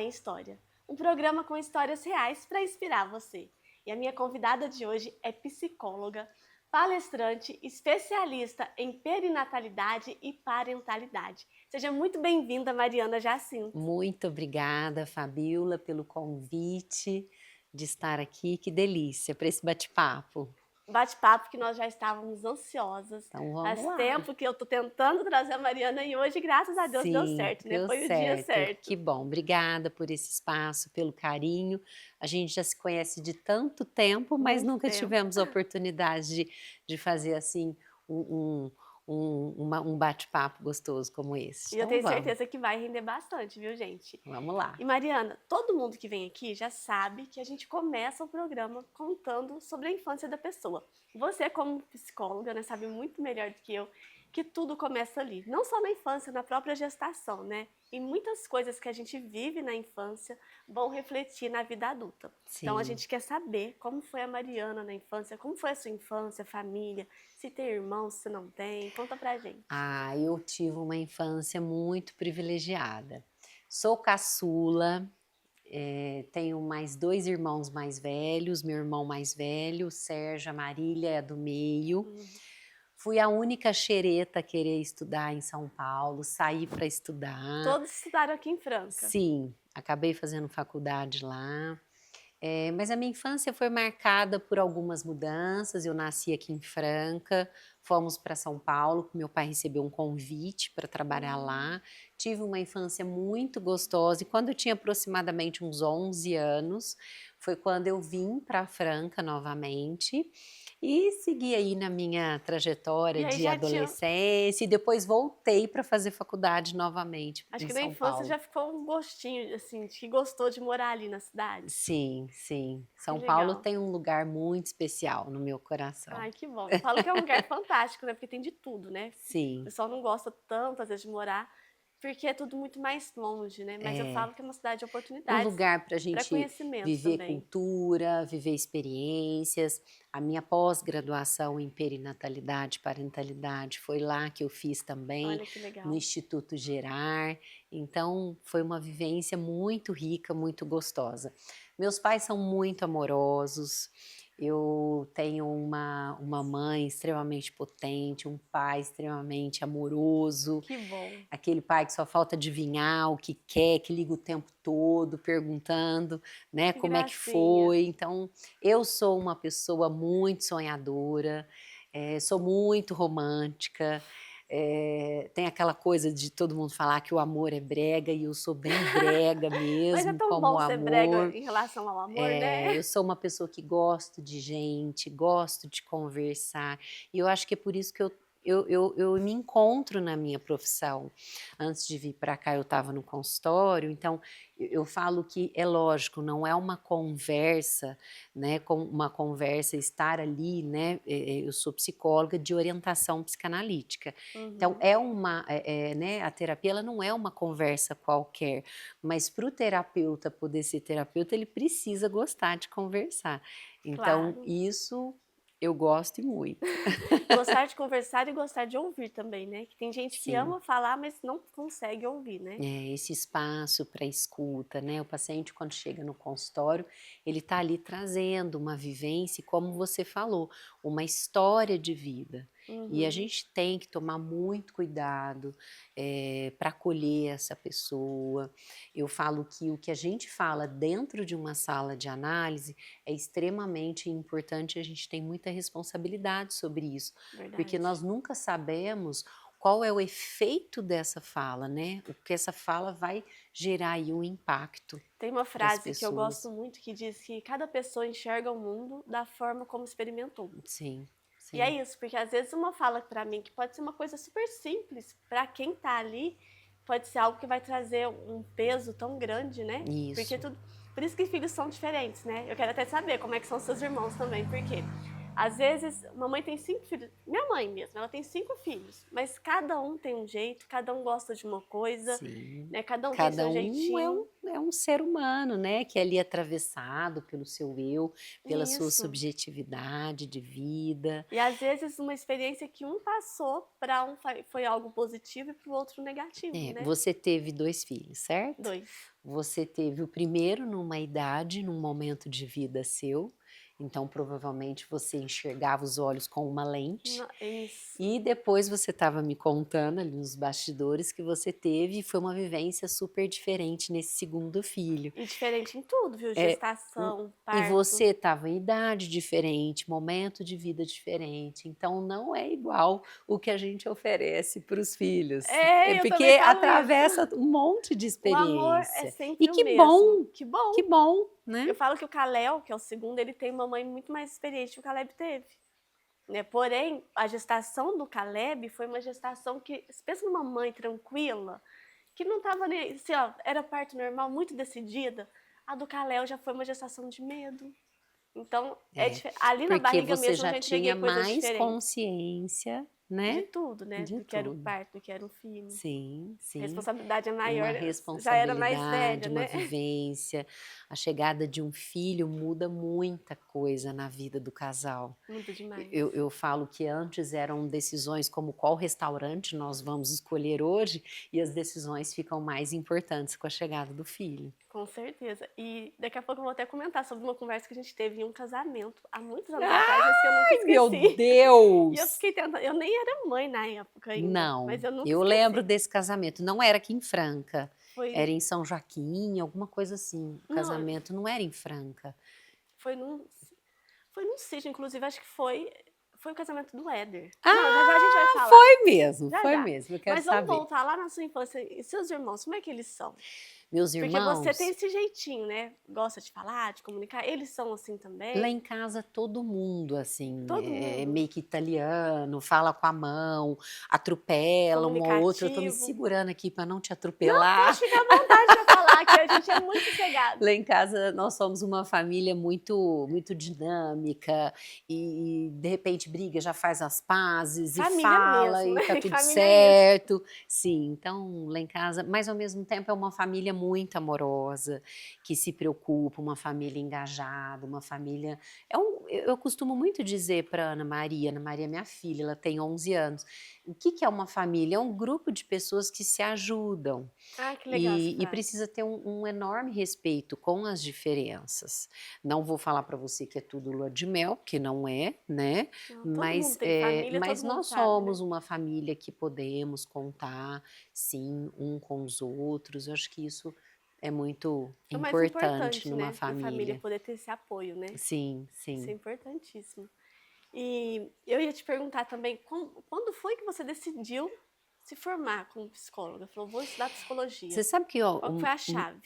História, um programa com histórias reais para inspirar você. E a minha convidada de hoje é psicóloga, palestrante, especialista em perinatalidade e parentalidade. Seja muito bem-vinda, Mariana Jacinto. Muito obrigada, Fabíola, pelo convite de estar aqui. Que delícia para esse bate-papo. Bate-papo que nós já estávamos ansiosas. Então vamos Faz lá. tempo que eu estou tentando trazer a Mariana e hoje, graças a Deus, deu Sim, certo, né? deu Foi o dia certo. certo. Que bom. Obrigada por esse espaço, pelo carinho. A gente já se conhece de tanto tempo, mas Muito nunca tempo. tivemos a oportunidade de fazer assim um bate-papo gostoso como esse. E eu Então tenho vamos, certeza que vai render bastante, viu, gente? vamos lá. E Mariana, todo mundo que vem aqui já sabe que a gente começa o programa contando sobre a infância da pessoa. Você, como psicóloga, né, sabe muito melhor do que eu que tudo começa ali. Não só na infância, na própria gestação, né? E muitas coisas que a gente vive na infância vão refletir na vida adulta. Então a Sim. gente quer saber como foi a Mariana na infância, como foi a sua infância, família, se tem irmãos, se não tem. Conta pra gente. Ah, eu tive uma infância muito privilegiada. Sou caçula, tenho mais 2 irmãos mais velhos, meu irmão mais velho, o Sérgio, a Marília é a do meio. Uhum. Fui a única xereta a querer estudar em São Paulo, saí para estudar. Todos estudaram aqui em Franca. Sim, acabei fazendo faculdade lá. Mas a minha infância foi marcada por algumas mudanças. Eu nasci aqui em Franca, fomos para São Paulo, meu pai recebeu um convite para trabalhar lá. Tive uma infância muito gostosa e quando eu tinha aproximadamente uns 11 anos, foi quando eu vim para Franca novamente e segui aí na minha trajetória E aí de já tinha, adolescência e depois voltei para fazer faculdade novamente acho em que na São infância Paulo. já ficou um gostinho, assim, de que gostou de morar ali na cidade. Sim, sim. Que São Paulo legal. tem um lugar muito especial no meu coração. Ai, que bom. Eu falo que é um lugar fantástico, né? Porque tem de tudo, né? O Sim, pessoal não gosta tanto, às vezes, de morar, porque é tudo muito mais longe, né? Mas eu é falo que é uma cidade de um oportunidades lugar para a para gente conhecimento viver também. cultura, viver experiências. A minha pós-graduação em perinatalidade, parentalidade, foi lá que eu fiz também, Olha que no legal. Instituto Gerar. Então, foi uma vivência muito rica, muito gostosa. Meus pais são muito amorosos. Eu tenho uma mãe extremamente potente, um pai extremamente amoroso. Que bom. Aquele pai que só falta adivinhar o que quer, que liga o tempo todo perguntando, né, Que como é que gracinha. foi. Então, eu sou uma pessoa muito sonhadora, sou muito romântica, tem aquela coisa de todo mundo falar que o amor é brega e eu sou bem brega Mas é mesmo, tão como o bom ser brega amor. em relação ao amor, né? Eu sou uma pessoa que gosto de gente, gosto de conversar, e eu acho que é por isso que eu me encontro na minha profissão. Antes de vir para cá, eu estava no consultório, então eu falo que é lógico, não é uma conversa, né, com uma conversa estar ali, né, eu sou psicóloga de orientação psicanalítica. Então Uhum, é uma, né, a terapia ela não é uma conversa qualquer, mas para o terapeuta poder ser terapeuta, ele precisa gostar de conversar. Então, claro. isso eu gosto e muito. Gostar de conversar e gostar de ouvir também, né? Que tem gente que Sim, ama falar, mas não consegue ouvir, né? esse espaço para escuta, né? O paciente, quando chega no consultório, ele está ali trazendo uma vivência, e como você falou, uma história de vida. E a Uhum. gente tem que tomar muito cuidado para acolher essa pessoa. Eu falo que o que a gente fala dentro de uma sala de análise é extremamente importante, a gente tem muita responsabilidade sobre isso, porque Verdade. nós nunca sabemos qual é o efeito dessa fala, né? O que essa fala vai gerar aí um impacto Tem uma para as frase que eu gosto pessoas. muito que diz que cada pessoa enxerga o mundo da forma como experimentou. Sim, E é sim, isso, porque às vezes uma fala pra mim que pode ser uma coisa super simples, pra quem tá ali, pode ser algo que vai trazer um peso tão grande, né? Porque isso. tudo, por isso que filhos são diferentes, né? Eu quero até saber como é que são seus irmãos também, porque Às vezes, mamãe tem 5 filhos, minha mãe mesmo, ela tem 5 filhos, mas cada um tem um jeito, cada um gosta de uma coisa, Sim. né? Cada um tem Cada seu um jeitinho. é um ser humano, né, que é ali atravessado pelo seu eu, pela sua Isso. subjetividade de vida. E às vezes uma experiência que um passou, para um foi algo positivo e para o outro negativo, É, né? você teve 2 filhos, certo? 2. Você teve o primeiro numa idade, num momento de vida seu, então provavelmente você enxergava os olhos com uma lente. Isso. E depois você estava me contando ali nos bastidores que você teve e foi uma vivência super diferente nesse segundo filho. E diferente em tudo, viu? É, Gestação, e parto. você estava em idade diferente, momento de vida diferente, então não é igual o que a gente oferece para os filhos, É, eu também porque falo atravessa isso. um monte de O amor é experiência. E sempre o mesmo. Que que bom. bom, né? Eu falo que o Kalel, que é o segundo, ele tem uma mãe muito mais experiente que o Caleb teve. Né? Porém, a gestação do Caleb foi uma gestação que, se pensa numa mãe tranquila, que não estava nem, assim, ó, era parto normal, muito decidida, a do Kalel já foi uma gestação de medo. Então, É, ali na porque barriga você mesmo eu já já entreguei tinha coisas mais diferentes. consciência, De né? tudo, né? De Do que era o tudo. parto, do que era um filho. Sim, A sim. responsabilidade é Uma maior, já era mais velha, responsabilidade, uma né? vivência. A chegada de um filho muda muita coisa na vida do casal. Muito demais. Eu falo que antes eram decisões como qual restaurante nós vamos escolher hoje, e as decisões ficam mais importantes com a chegada do filho. Com certeza. E daqui a pouco eu vou até comentar sobre uma conversa que a gente teve em um casamento há muitos anos atrás, esse que eu nunca Ai, meu esqueci. E eu Deus! fiquei tentando, eu nem era mãe na época ainda, Não, mas eu nunca eu lembro esqueci. desse casamento, não era aqui em Franca, Foi, era em São Joaquim, alguma coisa assim. O não, casamento não era em Franca. foi num, foi num sítio, inclusive, acho que foi o casamento do Éder. Não, já já a gente vai Ah, falar. Já foi já. mesmo, eu quero Mas vamos saber. voltar lá na sua infância. E seus irmãos, como é que eles são? Meus Porque você tem irmãos, esse jeitinho, né? Gosta de falar, de comunicar. Eles são assim lá também? em casa todo mundo, assim, Todo é mundo meio que italiano, fala com a mão, atropela um ou outro. Eu tô me comunicativo. segurando aqui para não te Não, atropelar. pode ficar à vontade para falar, que a gente é muito sossegado. Lá em casa nós somos uma família muito dinâmica e de repente briga, já faz as pazes e Família fala mesmo, e tá tudo família é isso. certo. Sim, então lá em casa, mas ao mesmo tempo é uma família muito amorosa, que se preocupa, uma família engajada, uma família eu costumo muito dizer para Ana Maria é minha filha, ela tem 11 anos, o que que é uma família? É um grupo de pessoas que se ajudam, Ah, que legal essa e frase. precisa ter um enorme respeito com as diferenças. Não vou falar para você que é tudo lua de mel, que não é, né? Não, todo mundo tem família, Mas todo mundo nós sabe, né? somos uma família que podemos contar, sim, um com os outros. Eu acho que isso é muito É o mais importante importante, numa né? Na família família. poder ter esse apoio, né? Sim, Isso é sim. importantíssimo. E eu ia te perguntar também, quando foi que você decidiu se formar como psicóloga? Falou, vou estudar Você psicologia. sabe que ó, Qual que foi a chave?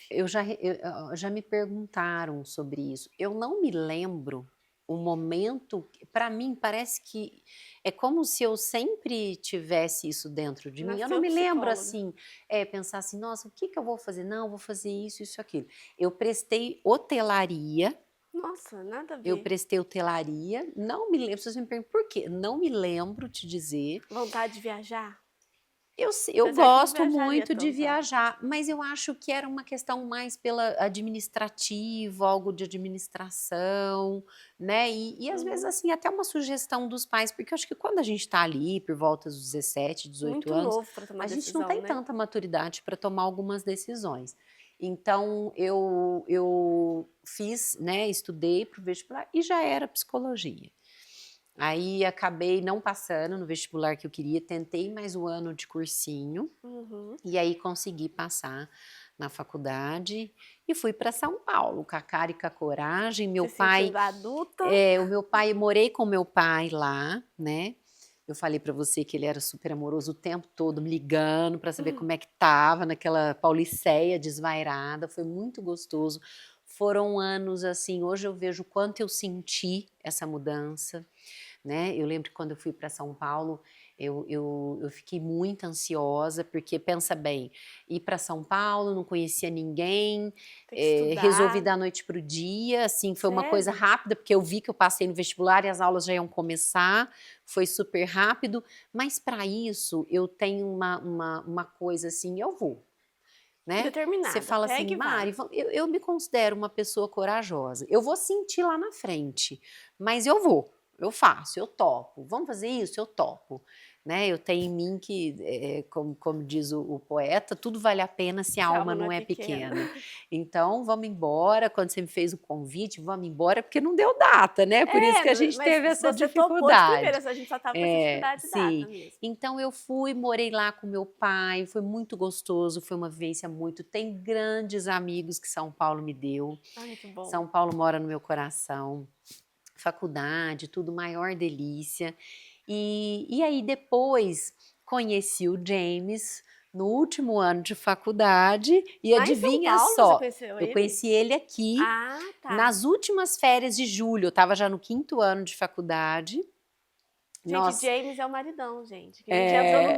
já me perguntaram sobre isso. Eu não me lembro o momento. Para mim parece que é como se eu sempre tivesse isso dentro de mim. Eu não Nasceu me lembro psicóloga. assim, pensar assim, nossa, o que que eu vou fazer? Não, eu vou fazer isso, aquilo. Eu prestei hotelaria. Nossa, nada a Eu ver. prestei hotelaria, não me lembro, vocês me perguntam por quê? Não me lembro te dizer. Vontade de viajar? Eu Apesar que eu não gosto viajaria muito de tanto, acho. viajar, mas eu acho que era uma questão mais pela administrativo, algo de administração, né? E às vezes, Uhum. assim, até uma sugestão dos pais, porque eu acho que quando a gente está ali por volta dos 17, 18 Muito anos, novo para tomar a gente não decisão, tem né? tanta maturidade para tomar algumas decisões. Então, eu fiz, né, estudei para o vestibular e já era psicologia. Aí acabei não passando no vestibular que eu queria, tentei mais um ano de cursinho, Uhum. e aí consegui passar na faculdade e fui para São Paulo, com a cara e com a coragem. Se sentindo adulta. O meu pai, morei com meu pai lá, né? Eu falei para você que ele era super amoroso o tempo todo, me ligando para saber como é que tava naquela Pauliceia desvairada, foi muito gostoso. Foram anos assim, hoje eu vejo o quanto eu senti essa mudança, né? Eu lembro que quando eu fui para São Paulo, Eu fiquei muito ansiosa, porque pensa bem, ir para São Paulo, não conhecia ninguém, Tem que resolvi estudar. da noite para o dia, assim, foi uma coisa Sério? rápida, porque eu vi que eu passei no vestibular e as aulas já iam começar, foi super rápido, mas para isso eu tenho uma coisa assim, eu vou. Né? Você Determinada, fala assim, pega e Mari, vai. eu me considero uma pessoa corajosa. Eu vou sentir lá na frente, mas eu vou, eu faço, eu topo. Vamos fazer isso? Eu topo. Né? Eu tenho em mim que, como diz o poeta, tudo vale a pena se a Se a alma alma não não é é pequena. pequena. Então, vamos embora. Quando você me fez o convite, vamos embora, porque não deu data, né? Por isso que a gente Mas teve essa você topou de primeira, dificuldade. a gente só tava com essa dificuldade de data Sim. mesmo. Então eu fui, morei lá com meu pai, foi muito gostoso, foi uma vivência muito. Tem grandes amigos que São Paulo me deu. Ai, que bom. São Paulo mora no meu coração. Faculdade, tudo maior delícia. E aí depois conheci o James no último ano de faculdade e Lá em São adivinha Paulo você só, conheceu eu ele? conheci ele aqui Ah, tá. nas últimas férias de julho, eu estava já no 5º ano de faculdade. Gente, Nós James é o maridão, gente. Que a gente já entrou no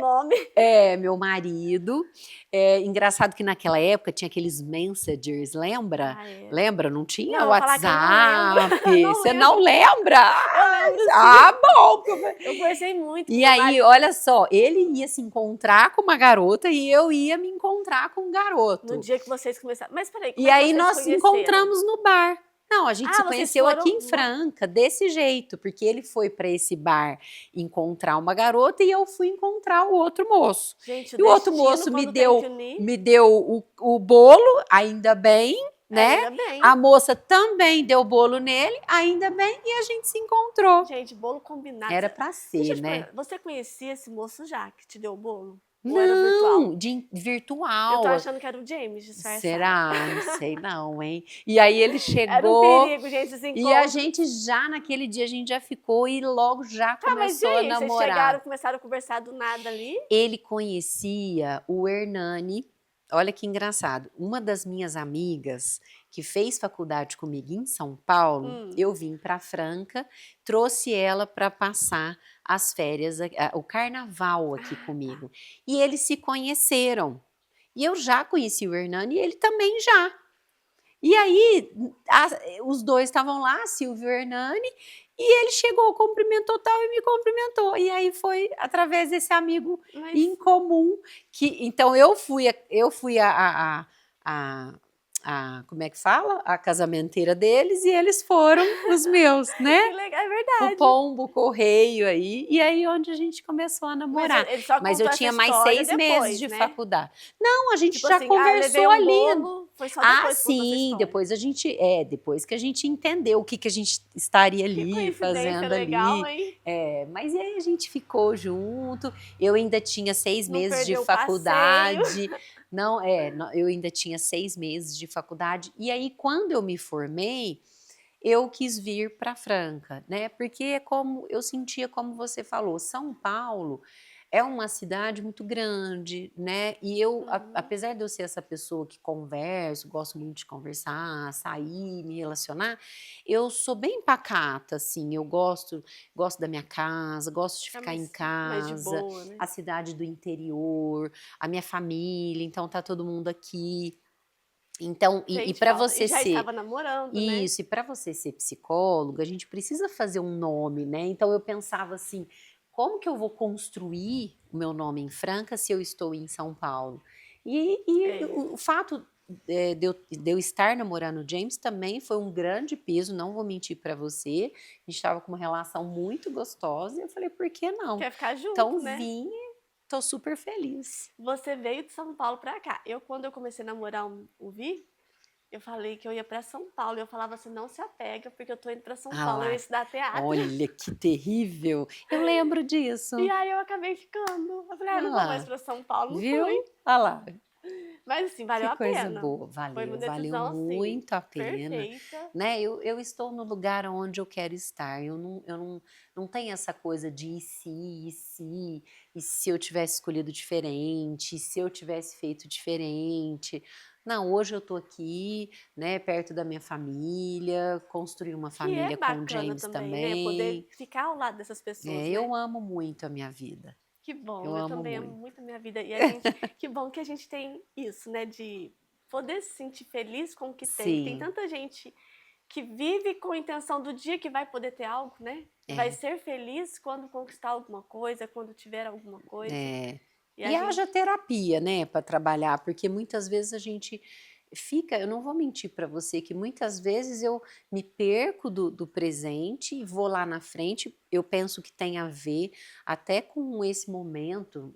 é, nome. meu marido. Engraçado que naquela época tinha aqueles messengers, lembra? Ah, é. Lembra? Não tinha Não, eu vou falar que eu não lembro. WhatsApp. Não Você não lembro. lembra? Eu lembro Ah, sim. bom. Eu conversei muito com E meu aí, marido. olha só, ele ia se encontrar com uma garota e eu ia me encontrar com um No garoto. dia que vocês começaram. Mas peraí, como E é que aí vocês se nós se conheceram? encontramos no bar. Não, a gente se Ah, vocês conheceu aqui foram. em Franca, desse jeito, porque ele foi para esse bar encontrar uma garota e eu fui encontrar o outro moço. Gente, o E o outro destino, moço me quando tem que deu, unir, me deu o bolo, ainda bem, né? ainda bem. A moça também deu bolo nele, ainda bem, e a gente se encontrou. Gente, bolo combinado. Era para Deixa ser, eu te né? perguntar, você conhecia esse moço já que te deu o bolo? Ou era virtual? Não, de Eu tô virtual. achando que era o James disfarçado. Será? Não sei não, hein? E aí ele Era um chegou perigo, gente, esse e a encontro. gente já naquele dia a gente já ficou e logo já Tá, mas e começou a aí? Vocês chegaram, namorar. começaram a conversar do nada ali? Ele conhecia o Hernani. Olha que engraçado. Uma das minhas amigas que fez faculdade comigo em São Paulo, Hum. eu vim para Franca, trouxe ela para passar as férias, o carnaval aqui comigo. E eles se conheceram. E eu já conheci o Hernani e ele também já. E aí, os dois estavam lá, Silvio e Hernani, e ele chegou, cumprimentou tal e me cumprimentou. E aí foi através desse amigo Mas, em comum que, então eu fui como é que fala? A casamenteira deles e eles foram os meus, né? que legal, é O verdade. pombo, o correio aí, e aí onde a gente começou a Mas namorar. ele só Mas eu contou essa tinha mais história 6 meses depois, de né? faculdade. Não, a gente Tipo já assim, ah, eu levei conversou um ali. bolo, foi só depois que contou essa Sim, história. depois a gente, depois que a gente entendeu o que a gente estaria Que ali, coincidência fazendo legal, ali. hein? Mas e aí a gente ficou junto, eu ainda tinha 6 Não meses de perdeu o passeio. faculdade, eu ainda tinha 6 meses de faculdade, e aí quando eu me formei, eu quis vir para Franca, né? Porque eu sentia, como você falou, São Paulo é uma cidade muito grande, né? E apesar de eu ser essa pessoa que converso, gosto muito de conversar, sair, me relacionar, eu sou bem pacata, assim. Eu gosto da minha casa, gosto de Fica ficar em mais de casa, boa, né? a cidade do interior, a minha família, então tá todo mundo aqui. Então, e Sente para falta. E você já ser estava namorando, né? isso, e para você ser psicóloga, a gente precisa fazer um nome, né? Então eu pensava assim, como que eu vou construir o meu nome em Franca se eu estou em São Paulo? E É. o fato de eu estar namorando o James também foi um grande peso, não vou mentir para você. A gente estava com uma relação muito gostosa e eu falei, por que não? Quer ficar junto, Então né? vim e tô super feliz. Você veio de São Paulo pra cá. Quando eu comecei a namorar o Vi, eu falei que eu ia pra São Paulo. Eu falava assim, não se apega, porque eu tô indo pra São Ah Paulo. Eu ia lá, estudar teatro. olha que terrível. Eu lembro disso. E aí eu acabei ficando. Eu falei, ah, Olha não vou mais lá. pra São Paulo. Não Viu? fui. Olha lá, Mas assim, valeu que a coisa pena. boa. Foi uma Valeu decisão, assim, muito a pena, perfeita. né? Eu estou no lugar onde eu quero estar. Eu não tenho essa coisa de e se eu tivesse escolhido diferente, e se eu tivesse feito diferente. Não, hoje eu tô aqui, né, perto da minha família, construí uma Que é família com o bacana James também, né? Poder também. ficar ao lado dessas pessoas, né? Eu amo muito a minha vida. Que bom, Eu eu amo também amo muito. muito a minha vida. E que bom que a gente tem isso, né? De poder se sentir feliz com o que tem. Tem Sim, tanta gente que vive com a intenção do dia que vai poder ter algo, né? Vai é. ser feliz quando conquistar alguma coisa, quando tiver alguma coisa. É. E a E haja gente. terapia, né, para trabalhar, porque muitas vezes a gente fica, eu não vou mentir para você que muitas vezes eu me perco do presente e vou lá na frente, eu penso que tem a ver até com esse momento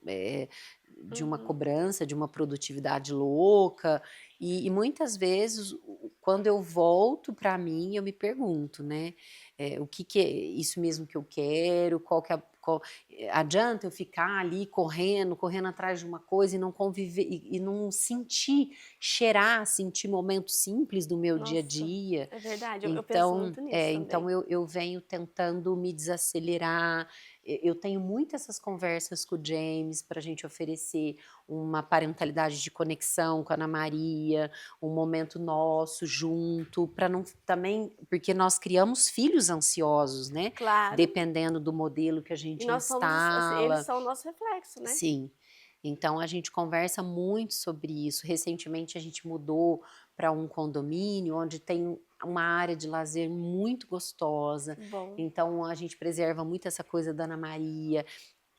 de uma Uhum, cobrança, de uma produtividade louca, e muitas vezes quando eu volto para mim eu me pergunto, né, o que que é isso mesmo que eu quero, qual que é adianta eu ficar ali correndo, correndo atrás de uma coisa e não conviver e não sentir, cheirar, sentir momentos simples do meu dia a nossa, dia. é verdade. Eu penso Então, muito nisso então também. eu venho tentando me desacelerar. Eu tenho muito essas conversas com o James para a gente oferecer uma parentalidade de conexão com a Ana Maria, um momento nosso junto, para não também, porque nós criamos filhos ansiosos, né? Claro. Dependendo do modelo que a E gente nós somos, assim, eles instala. são o nosso reflexo, né? Sim. Então a gente conversa muito sobre isso. Recentemente a gente mudou para um condomínio onde tem uma área de lazer muito gostosa. Que bom. Então a gente preserva muito essa coisa da Ana Maria.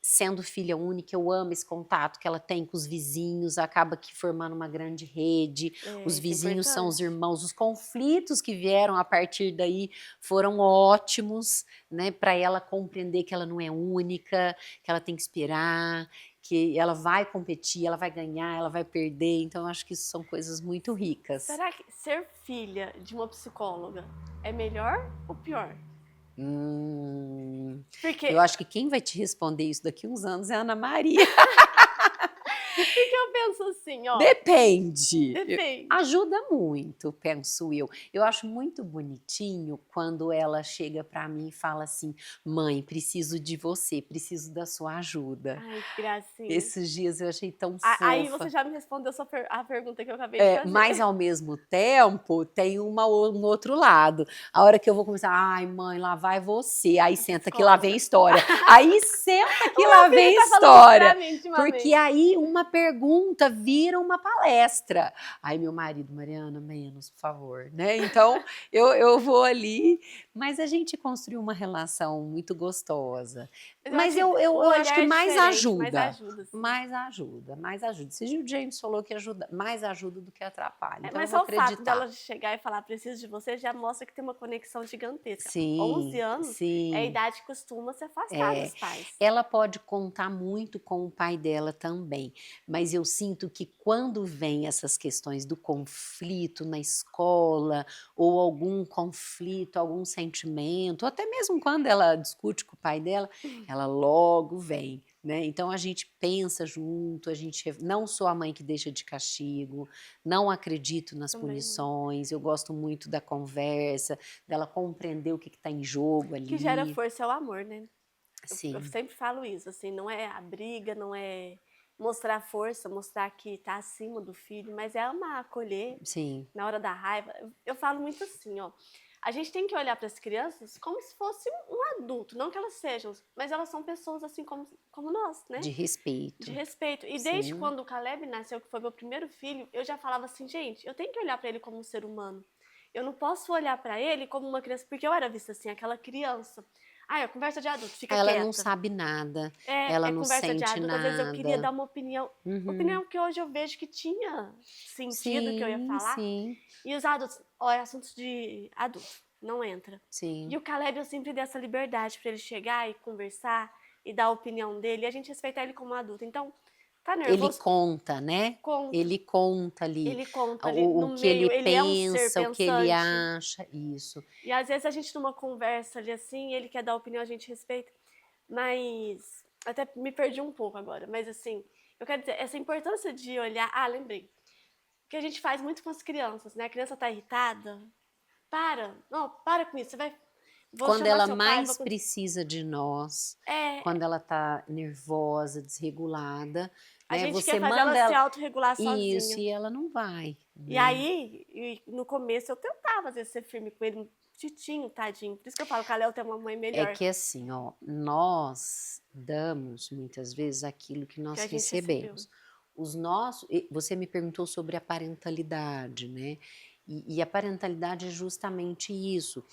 Sendo filha única, eu amo esse contato que ela tem com os vizinhos, acaba que formando uma grande rede. É, Os isso é vizinhos são os importante. irmãos, os conflitos que vieram a partir daí foram ótimos, né, para ela compreender que ela não é única, que ela tem que esperar, que ela vai competir, ela vai ganhar, ela vai perder. Então, eu acho que isso são coisas muito ricas. Será que ser filha de uma psicóloga é melhor ou pior? Eu Porque, acho que quem vai te responder isso daqui uns anos é a Ana Maria. porque eu penso assim, ó, Depende. depende. Ajuda muito, penso eu. Eu acho muito bonitinho quando ela chega para mim e fala assim: "Mãe, preciso de você, preciso da sua ajuda". Ai, que gracinha. Esses dias eu achei tão Aí você fofa. já me respondeu a pergunta que eu acabei de fazer. Mas ao mesmo tempo tem um outro lado. A hora que eu vou começar: "Ai mãe, lá vai você", aí senta que lá vem Psicóloga. história. Aí senta que O lá meu filho vem tá falando isso pra história. mim Porque ultimamente. aí uma pergunta vira uma palestra. Aí meu marido: "Mariana, menos, por favor", né. Então eu vou ali, mas a gente construiu uma relação muito gostosa. Mas eu Mas acho eu o acho olhar que é mais diferente, mas ajuda. ajuda, sim. Mais ajuda, mais ajuda. Esse dia o James falou que ajuda, mais ajuda do que atrapalha, É, então eu mas vou só o fato acreditar. dela chegar e falar preciso de você já mostra que tem uma conexão gigantesca. 11 Sim, anos é a sim. idade que costuma se afastar É, dos pais. ela pode contar muito com o pai dela também, mas eu sinto que quando vem essas questões do conflito na escola, ou algum conflito, algum sentimento, ou até mesmo quando ela discute com o pai dela, ela logo vem, né. Então a gente pensa junto, a gente não sou a mãe que deixa de castigo, não acredito nas Também não. punições, eu gosto muito da conversa, dela compreender o que está em jogo O que gera ali. força é o amor, né? Eu Sim. sempre falo isso, assim, não é a briga, não é mostrar força, mostrar que tá acima do filho, mas é amar, acolher Sim, na hora da raiva. Eu falo muito assim, ó. A gente tem que olhar para as crianças como se fosse um adulto, não que elas sejam, mas elas são pessoas assim como nós, né? de De respeito. respeito. E desde Sim, quando o Caleb nasceu, que foi meu primeiro filho, eu já falava assim, gente, eu tenho que olhar para ele como um ser humano. Eu não posso olhar para ele como uma criança, porque eu era vista assim, aquela criança. Ah, é conversa de adulto, fica ela não quieta. sabe nada, ela É não conversa de sente adulto, às vezes eu queria nada. dar uma opinião, Uhum. opinião que hoje eu vejo que tinha sentido que eu ia Sim, falar, sim, e os adultos, ó, é assuntos de adulto, não entra. E sim. o Caleb eu sempre dei essa liberdade para ele chegar e conversar e dar a opinião dele, e a gente respeitar ele como adulto. Então, tá Ele nervoso? conta, né, Conta. ele conta ali Ele conta ali o no que ele meio, ele é um ser pensa, o que ele pensante. acha, isso. E às vezes a gente numa conversa ali assim, ele quer dar opinião, a gente respeita. Mas até me perdi um pouco agora, mas assim, eu quero dizer, essa importância de olhar, lembrei, que a gente faz muito com as crianças, né? A criança tá irritada, para, não, para com isso, você vai, vou Quando chamar ela seu pai, mais precisa de nós, é, quando ela tá nervosa, desregulada, a né, gente você quer fazer ela manda se ela autorregular isso, sozinha. e ela não vai, E aí, no começo, eu tentava, às vezes, ser firme com ele, Titinho, tadinho. Por isso que eu falo que a Léo tem uma mãe É melhor que assim, ó, nós damos muitas vezes aquilo que que nós a gente recebeu. recebemos. Os nossos, você me perguntou sobre a parentalidade, né? E a parentalidade é justamente isso.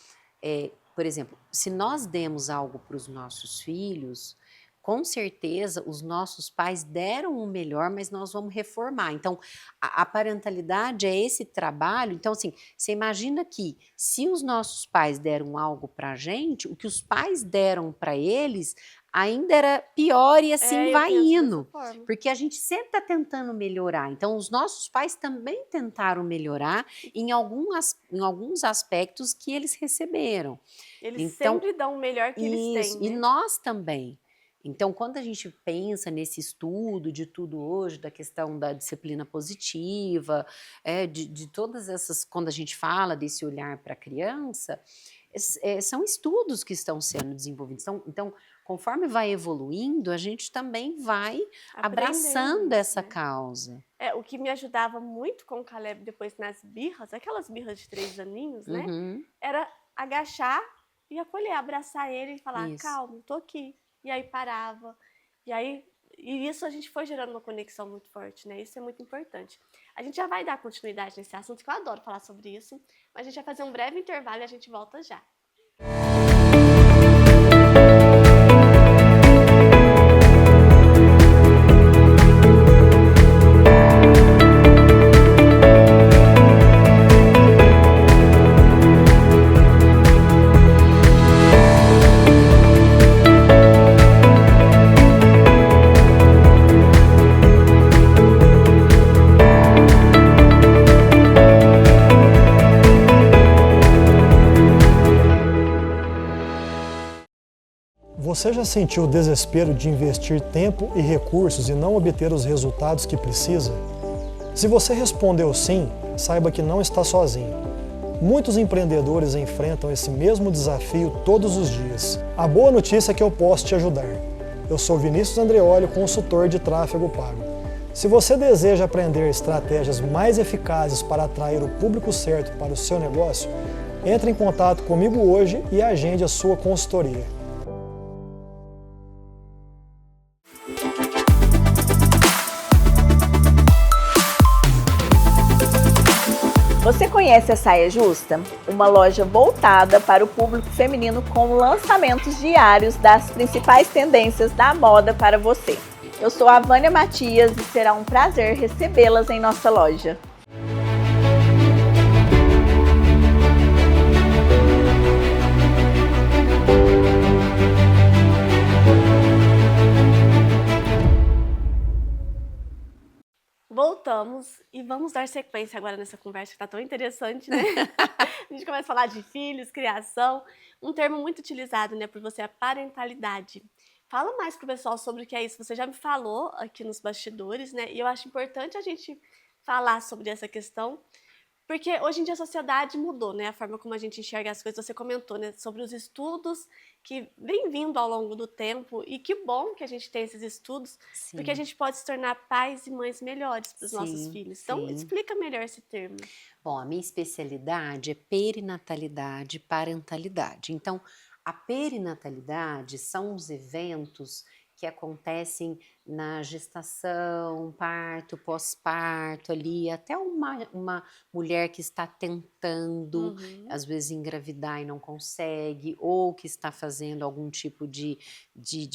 Por exemplo, se nós demos algo para os nossos filhos, com certeza os nossos pais deram o melhor, mas nós vamos reformar. Então, a parentalidade é esse trabalho. Então, assim, você imagina que se os nossos pais deram algo para a gente, o que os pais deram para eles ainda era pior e assim Eu vai penso dessa indo. forma. Porque a gente sempre está tentando melhorar. Então, os nossos pais também tentaram melhorar em alguns aspectos que eles receberam. Eles Então, sempre dão o melhor que eles têm, isso, e né? nós também. Então, quando a gente pensa nesse estudo de tudo hoje, da questão da disciplina positiva, de todas essas, quando a gente fala desse olhar para a criança, são estudos que estão sendo desenvolvidos. Então, conforme vai evoluindo, a gente também vai abraçando Aprendendo, essa né? causa. O que me ajudava muito com o Caleb depois nas birras, aquelas birras de 3 aninhos, né? Uhum, Era agachar e acolher, abraçar ele e falar, isso. calma, tô aqui. E aí parava. E isso a gente foi gerando uma conexão muito forte, né? Isso é muito importante. A gente já vai dar continuidade nesse assunto, que eu adoro falar sobre isso, mas a gente vai fazer um breve intervalo e a gente volta já. Você já sentiu o desespero de investir tempo e recursos e não obter os resultados que precisa? Se você respondeu sim, saiba que não está sozinho. Muitos empreendedores enfrentam esse mesmo desafio todos os dias. A boa notícia é que eu posso te ajudar. Eu sou Vinícius Andreoli, consultor de tráfego pago. Se você deseja aprender estratégias mais eficazes para atrair o público certo para o seu negócio, entre em contato comigo hoje e agende a sua consultoria. Você conhece a Saia Justa? Uma loja voltada para o público feminino com lançamentos diários das principais tendências da moda para você. Eu sou a Vânia Matias e será um prazer recebê-las em nossa loja. Voltamos e vamos dar sequência agora nessa conversa que está tão interessante, né? A gente começa a falar de filhos, criação, um termo muito utilizado, né, por você, a parentalidade. Fala mais pro pessoal sobre o que é isso. Você já me falou aqui nos bastidores, né? E eu acho importante a gente falar sobre essa questão, porque hoje em dia a sociedade mudou, né? A forma como a gente enxerga as coisas. Você comentou, né, sobre os estudos que vem vindo ao longo do tempo. E que bom que a gente tem esses estudos, Sim. porque a gente pode se tornar pais e mães melhores para os nossos Sim, filhos. Então, sim. explica melhor esse termo. Bom, a minha especialidade é perinatalidade e parentalidade. Então, a perinatalidade são os eventos que acontecem na gestação, parto, pós-parto ali, até uma mulher que está tentando, às vezes, engravidar e não consegue, ou que está fazendo algum tipo de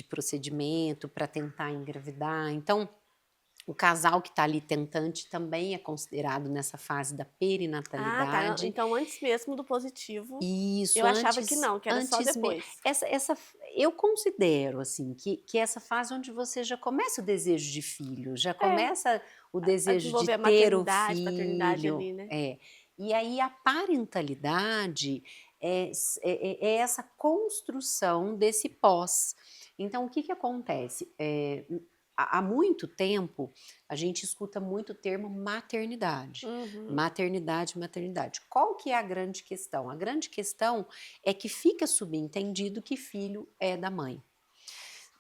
procedimento para tentar engravidar. Então, o casal que está ali tentante também é considerado nessa fase da Ah, tá. perinatalidade. Então, antes mesmo do positivo, Isso, eu achava que não, que era só depois. Eu considero assim que essa fase onde você já começa o desejo de filho, já começa o desejo de desenvolver a ter o maternidade, paternidade filho. ali, né? E aí a parentalidade é essa construção desse pós. Então, o que acontece? Há muito tempo, a gente escuta muito o termo maternidade. Maternidade, maternidade. Qual que é a grande questão? A grande questão é que fica subentendido que filho é da mãe.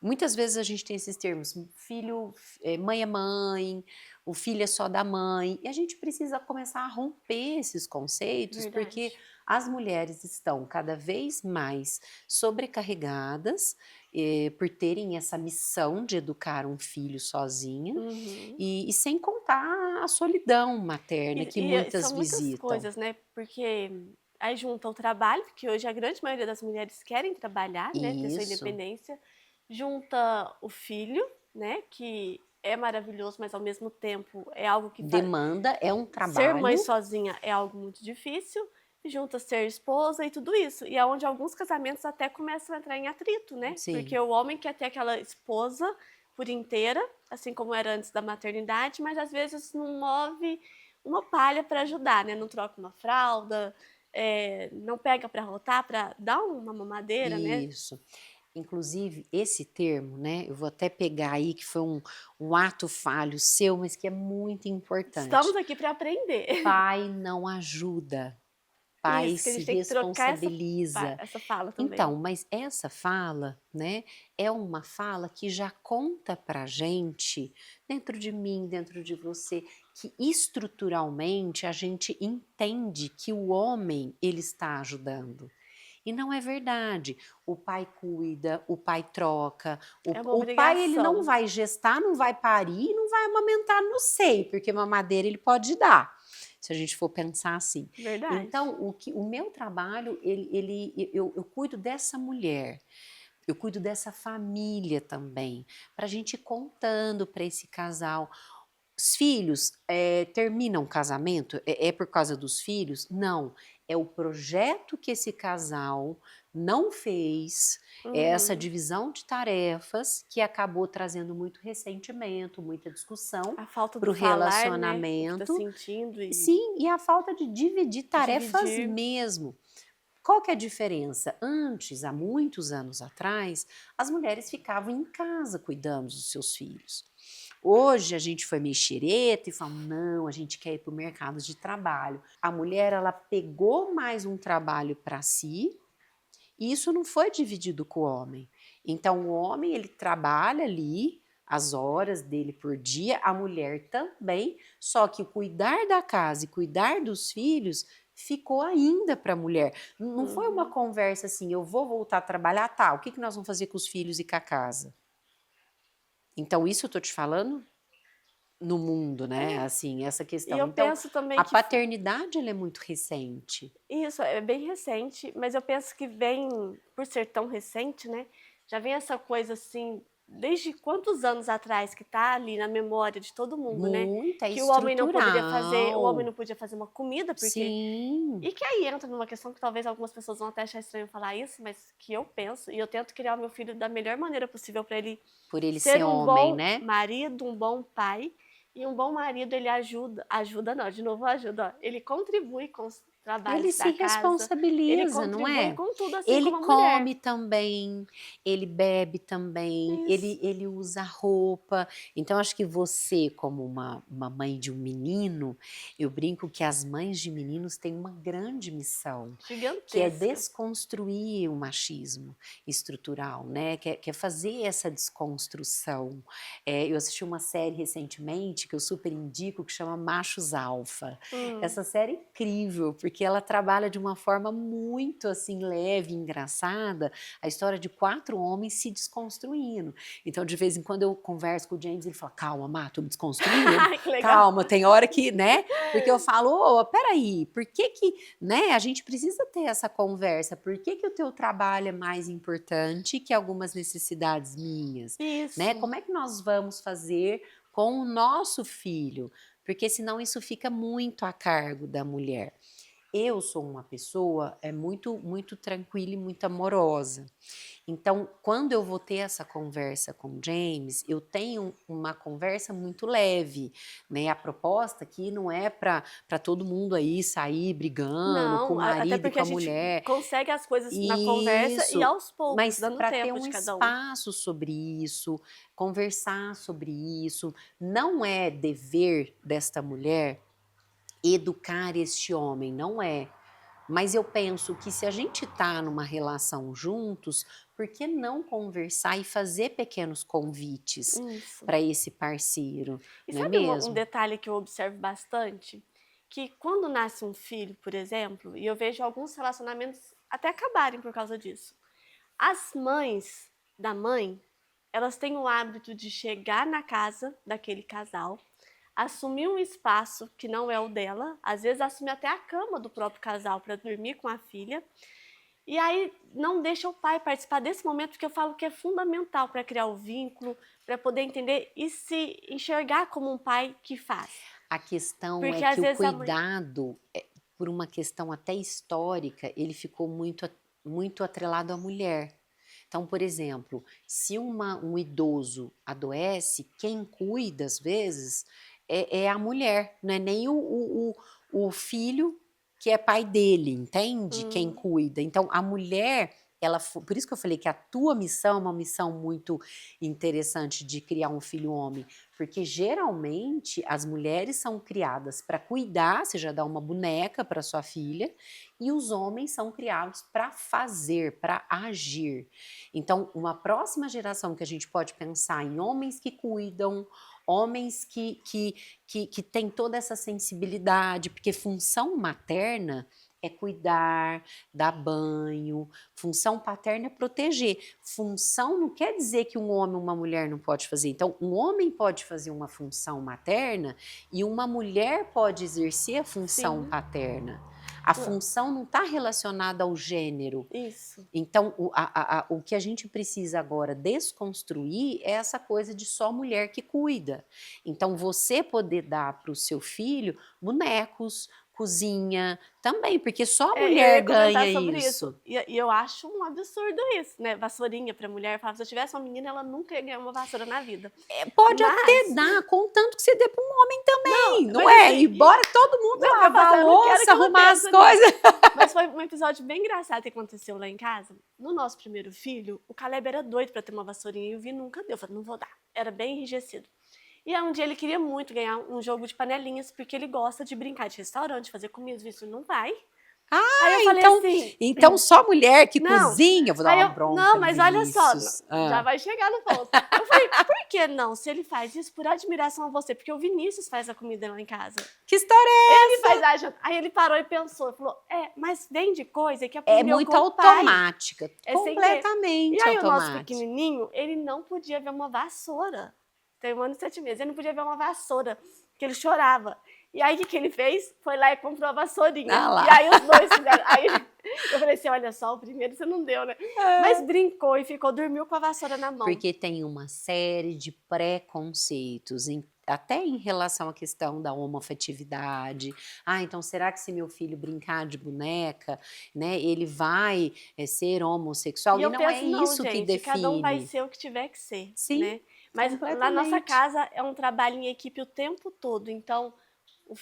Muitas vezes a gente tem esses termos, filho, mãe é mãe, o filho é só da mãe, e a gente precisa começar a romper esses conceitos, porque Verdade. as mulheres estão cada vez mais sobrecarregadas por terem essa missão de educar um filho sozinha, Uhum. e sem contar a solidão materna que muitas São muitas visitam. coisas, né, porque aí junta o trabalho, porque hoje a grande maioria das mulheres querem trabalhar, né, ter sua Isso, independência, junta o filho, né, que é maravilhoso, mas ao mesmo tempo é algo que demanda, é um ser mãe trabalho. sozinha é algo muito difícil, junta ser esposa e tudo isso. E é onde alguns casamentos até começam a entrar em atrito, né? Porque Sim. o homem quer ter aquela esposa por inteira, assim como era antes da maternidade, mas às vezes não move uma palha para ajudar, né? Não troca uma fralda, não pega para rotar, para dar uma mamadeira, né? Isso. Inclusive, esse termo, né, eu vou até pegar aí, que foi um ato falho seu, mas que é muito Estamos importante. aqui para aprender. Pai não ajuda, pai Isso, que a se gente tem que trocar responsabiliza. essa fala também. Então, mas essa fala, né, é uma fala que já conta pra gente, dentro de mim, dentro de você, que estruturalmente a gente entende que o homem, ele está ajudando. E não é verdade. O pai cuida, o pai troca, É uma o pai ele não obrigação. vai gestar, não vai parir, não vai amamentar no seio, porque mamadeira ele pode dar, se a gente for pensar assim. Verdade. Então, o meu trabalho, eu cuido dessa mulher, eu cuido dessa família também, para a gente ir contando para esse casal. Os filhos terminam o casamento? É por causa dos filhos? Não. É o projeto que esse casal não fez, é essa Uhum. divisão de tarefas que acabou trazendo muito ressentimento, muita discussão A falta para do o falar, né, o que tá relacionamento. sentindo e Sim, e a falta de dividir tarefas dividir. mesmo. Qual que é a diferença? Antes, há muitos anos atrás, as mulheres ficavam em casa cuidando dos seus filhos. Hoje a gente foi meio xereta e falou, não, a gente quer ir para o mercado de trabalho. A mulher, ela pegou mais um trabalho para si e isso não foi dividido com o homem. Então o homem, ele trabalha ali as horas dele por dia, a mulher também, só que o cuidar da casa e cuidar dos filhos ficou ainda para a mulher. Não foi uma Uhum. conversa assim, eu vou voltar a trabalhar, tá, o que nós vamos fazer com os filhos e com a casa? Então isso eu tô te falando no mundo, né, É, assim, essa e questão. eu Então, penso também a que paternidade ela é muito recente. isso é bem recente, mas eu penso que vem, por ser tão recente, né, já vem essa coisa assim, desde quantos anos atrás que tá ali na memória de todo mundo, né, Muito, é que o homem estrutural. não podia fazer uma comida, porque Sim, e que aí entra numa questão que talvez algumas pessoas vão até achar estranho falar isso, mas que eu penso, e eu tento criar o meu filho da melhor maneira possível para ele por ele ser ser um homem, bom né. marido, um bom pai, e um bom marido ele ajuda não, de novo ajuda, ó, ele contribui com os Ele trabalhos se da casa, ele responsabiliza, não contribui é? com tudo, assim Ele como a mulher. come também, ele bebe também, Isso. ele usa roupa. Então, acho que você, como uma mãe de um menino, eu brinco que as mães de meninos têm uma grande missão, que é Gigantesca. desconstruir o machismo estrutural, né? Que é fazer essa desconstrução. Eu assisti uma série recentemente que eu super indico, que chama Machos Alfa. Hum. Essa série é incrível, porque ela trabalha de uma forma muito assim leve, engraçada, a história de 4 homens se desconstruindo. Então, de vez em quando eu converso com o James, ele fala: "Calma, Má, tô me desconstruindo. Ai, que legal. Calma, tem hora que, né?" Porque eu falo: "Ô, peraí, por que que, né, a gente precisa ter essa conversa. Por que que o teu trabalho é mais importante que algumas necessidades minhas, né? Isso. Como é que nós vamos fazer com o nosso filho? Porque senão isso fica muito a cargo da mulher." Eu sou uma pessoa muito tranquila e muito amorosa. Então, quando eu vou ter essa conversa com o James, eu tenho uma conversa muito leve, né? A proposta aqui não é para todo mundo aí sair brigando com o Não, até marido e porque com a a gente mulher. consegue as coisas na conversa e Isso, aos poucos, mas dando para ter tempo um de cada um. espaço sobre isso, conversar sobre isso, não é dever desta mulher educar este homem, não é. Mas eu penso que se a gente está numa relação juntos, por que não conversar e fazer pequenos convites Isso. para esse parceiro, E não é sabe um mesmo? detalhe que eu observo bastante? Que quando nasce um filho, por exemplo, e eu vejo alguns relacionamentos até acabarem por causa disso. As mães da mãe, elas têm o hábito de chegar na casa daquele casal, assumir um espaço que não é o dela, às vezes assume até a cama do próprio casal para dormir com a filha, e aí não deixa o pai participar desse momento que eu falo que é fundamental para criar o vínculo, para poder entender e se enxergar como um pai que faz. A questão Porque é às que o vezes a mãe... cuidado, por uma questão até histórica, ele ficou muito atrelado à mulher. Então, por exemplo, se um idoso adoece, quem cuida, às vezes, é a mulher, não é nem o filho que é pai dele, entende? Quem cuida. Então, a mulher, por isso que eu falei que a tua missão é uma missão muito interessante de criar um filho homem, porque geralmente as mulheres são criadas para cuidar, você já dá uma boneca para sua filha, e os homens são criados para fazer, para agir. Então, uma próxima geração que a gente pode pensar em homens que cuidam, homens que têm toda essa sensibilidade, porque função materna é cuidar, dar banho, função paterna é proteger. Função não quer dizer que um homem ou uma mulher não pode fazer. Então, um homem pode fazer uma função materna e uma mulher pode exercer a função Sim. paterna. A função não está relacionada ao gênero. Isso. Então, o que a gente precisa agora desconstruir é essa coisa de só mulher que cuida. Então, você poder dar para o seu filho bonecos, cozinha, também, porque só a Eu mulher ia comentar ganha sobre isso. E eu acho um absurdo isso, né? Vassourinha pra mulher. Eu falava, se eu tivesse uma menina, ela nunca ia ganhar uma vassoura na vida. Pode Mas- até dar, contanto que você dê para um homem também, não mas é? assim, E bora todo mundo não, eu lavar falo, a eu não quero louça, que ela arrumar as pense coisas. Mas foi um episódio bem engraçado que aconteceu lá em casa. No nosso primeiro filho, o Caleb era doido pra ter uma vassourinha e o Vi nunca deu. Eu falei, não vou dar. Era bem enrijecido. E aí um dia ele queria muito ganhar um jogo de panelinhas, porque ele gosta de brincar de restaurante, fazer comida, isso não vai. Aí eu falei assim... Então só mulher que Não. cozinha, eu vou dar Aí uma eu, bronca não, mas no olha só, Vinícius. já vai chegar no ponto. Eu falei, por que não? Se ele faz isso por admiração a você, porque o Vinícius faz a comida lá em casa. Que história é Ele faz a janta. Aí ele parou e pensou, falou, mas vende coisa que aprendeu É muito com o pai. automática, É sem completamente E aí o nosso automática. pequenininho, ele não podia ver uma vassoura. Tem 1 ano e 7 meses, ele não podia ver uma vassoura, porque ele chorava. E aí o que ele fez? Foi lá e comprou a vassourinha. Ah lá. E aí os dois fizeram. Aí eu falei assim, olha só, o primeiro você não deu, né? Mas brincou e ficou, dormiu com a vassoura na mão. Porque tem uma série de preconceitos, até em relação à questão da homoafetividade. Então será que se meu filho brincar de boneca, né, ele vai ser homossexual? E eu não penso, é não, isso gente, que define. cada um vai ser o que tiver que ser, Sim, né? Mas na nossa completamente. casa é um trabalho em equipe o tempo todo, então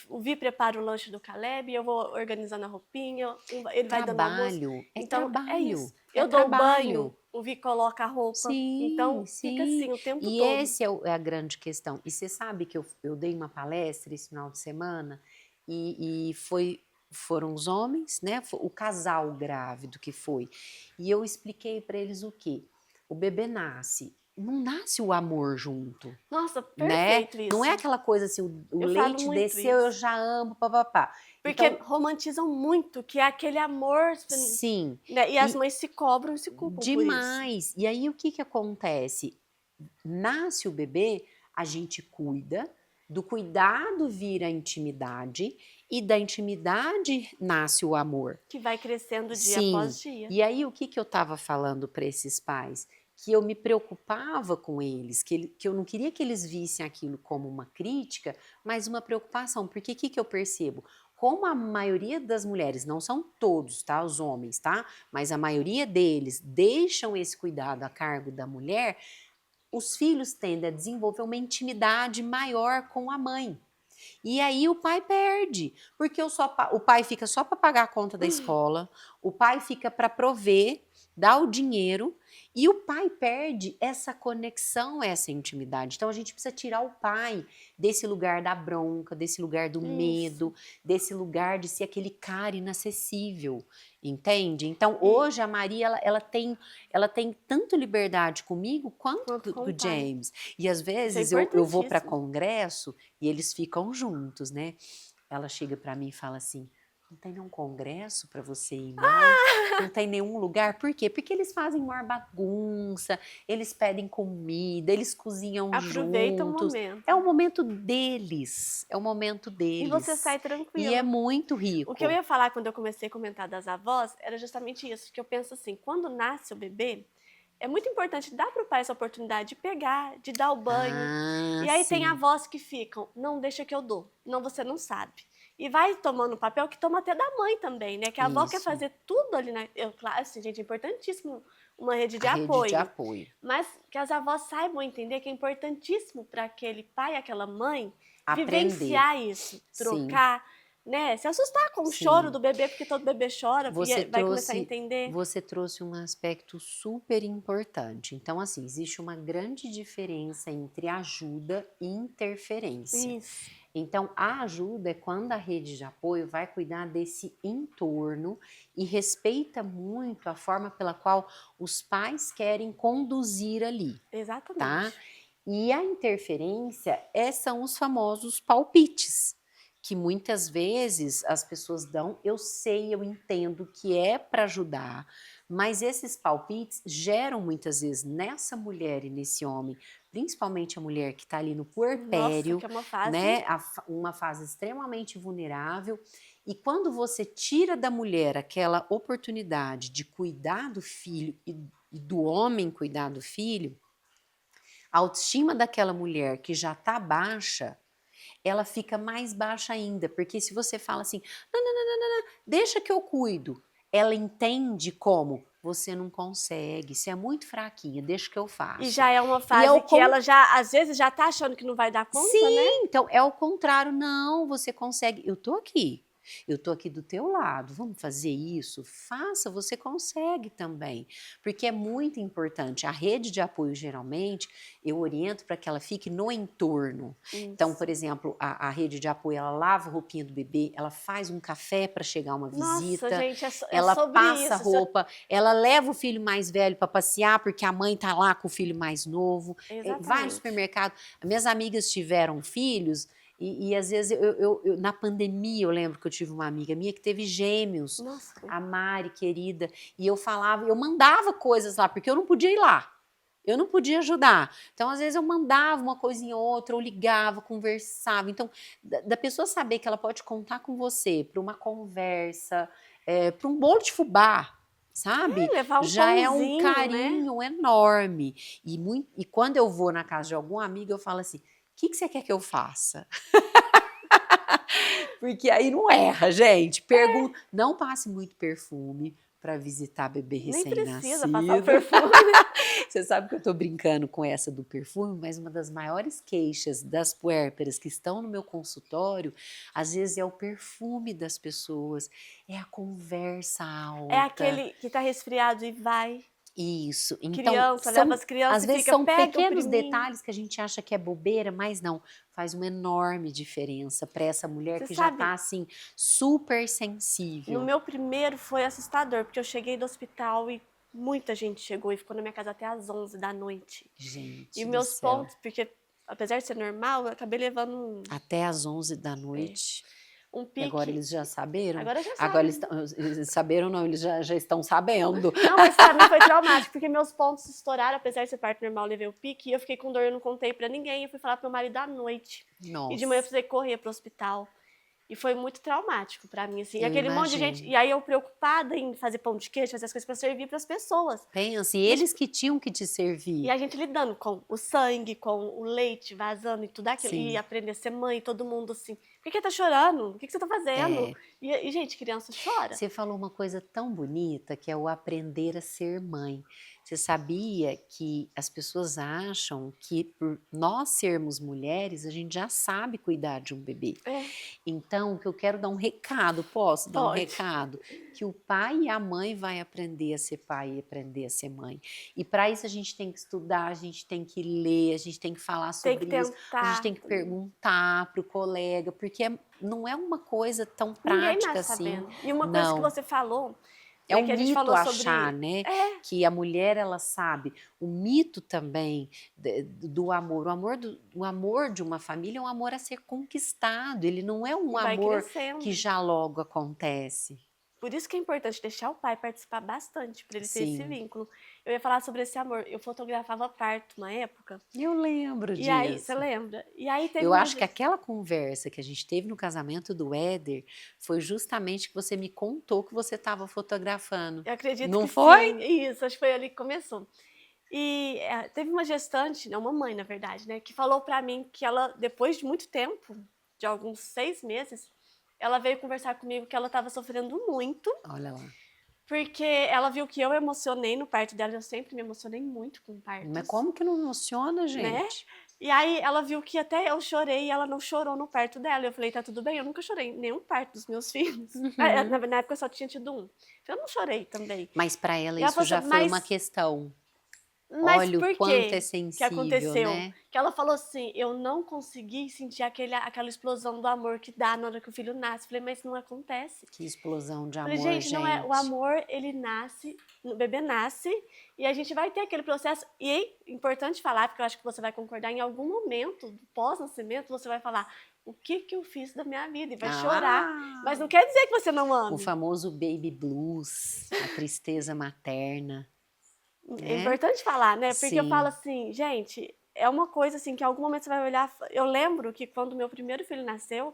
o Vi prepara o lanche do Caleb, eu vou organizando a roupinha, ele vai dando almoço. Trabalho, Então, trabalho. é isso. É Eu dou o trabalho. banho, o Vi coloca a roupa. Sim, Então, sim. fica assim o tempo E todo. essa é a grande questão. E você sabe que eu dei uma palestra esse final de semana e foram os homens, né? O casal grávido que foi. E eu expliquei para eles o quê? O bebê nasce. Não nasce o amor junto, Nossa, né? perfeito isso. Não é aquela coisa assim, o Eu falo leite muito desceu, isso. eu já amo, papapá. Porque Então, romantizam muito, que é aquele amor, sim. né? E as mães se cobram e se culpam por isso. Demais. E aí o que acontece? Nasce o bebê, a gente cuida, do cuidado vira a intimidade e da intimidade nasce o amor. Que vai crescendo dia Sim. após dia. E aí o que eu estava falando para esses pais? Que eu me preocupava com eles, que eu não queria que eles vissem aquilo como uma crítica, mas uma preocupação. Porque o que eu percebo? Como a maioria das mulheres, não são todos, tá? Os homens, tá? Mas a maioria deles deixam esse cuidado a cargo da mulher, os filhos tendem a desenvolver uma intimidade maior com a mãe. E aí o pai perde, porque o pai fica só para pagar a conta da escola, o pai fica para prover, dá o dinheiro e o pai perde essa conexão, essa intimidade. Então a gente precisa tirar o pai desse lugar da bronca, desse lugar do medo, desse lugar de ser aquele cara inacessível, entende? Então hoje a Maria ela tem tanto liberdade comigo quanto com com o o pai. James. E às Isso é vezes eu vou para importantíssimo. congresso e eles ficam juntos, né? Ela chega para mim e fala assim: não tem nenhum congresso para você ir, não? Não tem nenhum lugar? Por quê? Porque eles fazem maior bagunça, eles pedem comida, eles cozinham Aproveita o juntos. momento. É o momento deles, é o momento E você deles. sai E tranquilo. é muito O rico. que eu ia falar quando eu comecei a comentar das avós era justamente isso, que eu penso assim, quando nasce o bebê, é muito importante dar para o pai essa oportunidade de pegar, de dar o banho. Ah, E aí tem sim. avós que ficam, não, deixa que eu dou, não, você não sabe. E vai tomando papel que toma até da mãe também, né? Que a avó quer Isso. fazer tudo ali, né? Claro, assim, gente, é importantíssimo uma rede de A rede de apoio. apoio. Mas que as avós saibam entender que é importantíssimo para aquele pai, aquela mãe, Aprender. vivenciar isso, Sim. trocar, né? Se assustar com o Sim. choro do bebê, porque todo bebê chora, Você e vai começar a trouxe, entender. você trouxe um aspecto super importante. Então, assim, existe uma grande diferença entre ajuda e interferência. Isso. Então, a ajuda é quando a rede de apoio vai cuidar desse entorno e respeita muito a forma pela qual os pais querem conduzir ali, Exatamente. tá? E a interferência são os famosos palpites, que muitas vezes as pessoas dão. Eu sei, eu entendo que é para ajudar, mas esses palpites geram muitas vezes nessa mulher e nesse homem, principalmente a mulher que está ali no puerpério, Nossa, que é uma fase. né, uma fase extremamente vulnerável. E quando você tira da mulher aquela oportunidade de cuidar do filho e do homem cuidar do filho, a autoestima daquela mulher que já está baixa, ela fica mais baixa ainda, porque se você fala assim, não, deixa que eu cuido, ela entende como você não consegue, você é muito fraquinha, deixa que eu faço. E já é uma fase que ela já, às vezes, já tá achando que não vai dar conta, Sim, né? então é o contrário, não, você consegue, eu tô aqui do teu lado, vamos fazer isso? Faça, você consegue também, porque é muito importante. A rede de apoio, geralmente, eu oriento para que ela fique no entorno. Isso. Então, por exemplo, a rede de apoio, ela lava a roupinha do bebê, ela faz um café para chegar uma visita, Nossa, gente, ela sobre passa isso. roupa, ela leva o filho mais velho para passear, porque a mãe tá lá com o filho mais novo, Exatamente. vai no supermercado. Minhas amigas tiveram filhos, e às vezes, na pandemia, eu lembro que eu tive uma amiga minha que teve gêmeos, Nossa. a Mari, querida, e eu falava, eu mandava coisas lá, porque eu não podia ir lá, eu não podia ajudar. Então, às vezes, eu mandava uma coisinha ou outra, ou ligava, conversava. Então, da pessoa saber que ela pode contar com você para uma conversa, para um bolo de fubá, sabe? Levar um já é um pãozinho, carinho, né, enorme. E quando eu vou na casa de algum amigo, eu falo assim, o que você quer que eu faça? Porque aí não erra, gente. Pergunta, não passe muito perfume para visitar bebê Nem recém-nascido. precisa passar o perfume. Você sabe que eu tô brincando com essa do perfume, mas uma das maiores queixas das puérperas que estão no meu consultório, às vezes é o perfume das pessoas, é a conversa alta. É aquele que tá resfriado e vai. Isso. Então, Criança, leva as crianças às e vezes fica, são pega o pequenos priminho. detalhes que a gente acha que é bobeira, mas não. Faz uma enorme diferença para essa mulher Você que sabe, já tá assim, super sensível. no meu primeiro foi assustador, porque eu cheguei do hospital e muita gente chegou e ficou na minha casa até às 11 da noite. Gente E do meus céu. pontos, porque apesar de ser normal, eu acabei levando Até às 11 da noite. um E pique. agora eles já saberam? Agora já Agora sabem. eles saberam, não, eles já estão sabendo. Não, mas pra mim foi traumático, porque meus pontos estouraram, apesar de ser parto normal, eu levei o pique, e eu fiquei com dor, eu não contei pra ninguém, eu fui falar pro meu marido à noite. Nossa. E de manhã eu precisei correr pro hospital. E foi muito traumático pra mim, assim. E Eu aquele monte de imagino. gente. E aí eu preocupada em fazer pão de queijo, fazer as coisas pra servir pras pessoas. Pensa, e eles que tinham que te servir. E a gente lidando com o sangue, com o leite vazando e tudo aquilo. Sim. E aprender a ser mãe, todo mundo assim. Por que tá chorando? O que você tá fazendo? É. E, gente, criança chora. Você falou uma coisa tão bonita que é o aprender a ser mãe. Você sabia que as pessoas acham que por nós sermos mulheres, a gente já sabe cuidar de um bebê. É. Então, o que eu quero dar um recado, posso dar um Pode. recado? Que o pai e a mãe vai aprender a ser pai e aprender a ser mãe. E para isso a gente tem que estudar, a gente tem que ler, a gente tem que falar Tem sobre que isso. A tentar. gente tem que perguntar para o colega, porque não é uma coisa tão Ninguém prática nasce assim. sabendo. E uma coisa que Não. você falou, É um que a gente mito falou achar, sobre... né, É. que a mulher ela sabe. O mito também do amor, o amor de uma família é um amor a ser conquistado. Ele não é um Vai amor crescendo. que já logo acontece. Por isso que é importante deixar o pai participar bastante, para ele ter esse Sim. vínculo. Eu ia falar sobre esse amor. Eu fotografava parto na época. Eu lembro E disso. aí, você lembra? E aí teve Eu uma acho que aquela conversa que a gente teve no casamento do Éder foi justamente que você me contou que você estava fotografando. Eu acredito Não que foi? sim. Isso, acho que foi ali que começou. E teve uma gestante, não, uma mãe, na verdade, né, que falou pra mim que ela, depois de muito tempo, de alguns 6 meses, ela veio conversar comigo que ela estava sofrendo muito, Olha lá. porque ela viu que eu emocionei no parto dela. Eu sempre me emocionei muito com partos. Mas como que não emociona, Né? gente? E aí ela viu que até eu chorei e ela não chorou no parto dela. Eu falei, tá tudo bem, eu nunca chorei em nenhum parto dos meus filhos. Na época eu só tinha tido um. Eu não chorei também. Mas para ela E ela isso falou já assim, foi uma mas- questão. Mas Olha por o quê quanto é que sensível, aconteceu? né? Que ela falou assim, eu não consegui sentir aquela explosão do amor que dá na hora que o filho nasce. Falei, mas não acontece. Que explosão de amor, Falei, gente, não é, o amor, ele nasce, o bebê nasce, e a gente vai ter aquele processo. E é importante falar, porque eu acho que você vai concordar, em algum momento, pós-nascimento, você vai falar, o que eu fiz da minha vida? E vai chorar. Mas não quer dizer que você não ama. O famoso baby blues, a tristeza materna. É importante falar, né? Porque eu Sim. falo assim, gente, é uma coisa assim que em algum momento você vai olhar. Eu lembro que quando meu primeiro filho nasceu,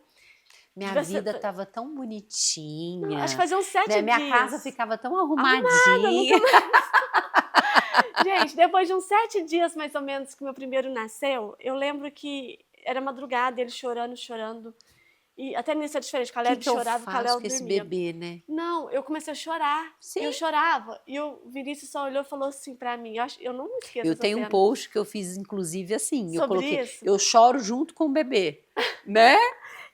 Minha Devia ser- vida estava tão bonitinha. acho que fazia uns 7 né? dias. Minha casa ficava tão arrumadinha. Gente, depois de uns 7 dias mais ou menos que meu primeiro nasceu, eu lembro que era madrugada, ele chorando. E até nisso é diferente, o O Caleb que eu chorava, o faço Caleb com esse dormia. bebê, né? Não, eu comecei a chorar. Sim. Eu chorava. E o Vinícius só olhou e falou assim pra mim, eu não me esqueço Eu dessa tenho um cena. post que eu fiz, inclusive, assim. Eu Sobre coloquei, isso? eu choro junto com o bebê, né?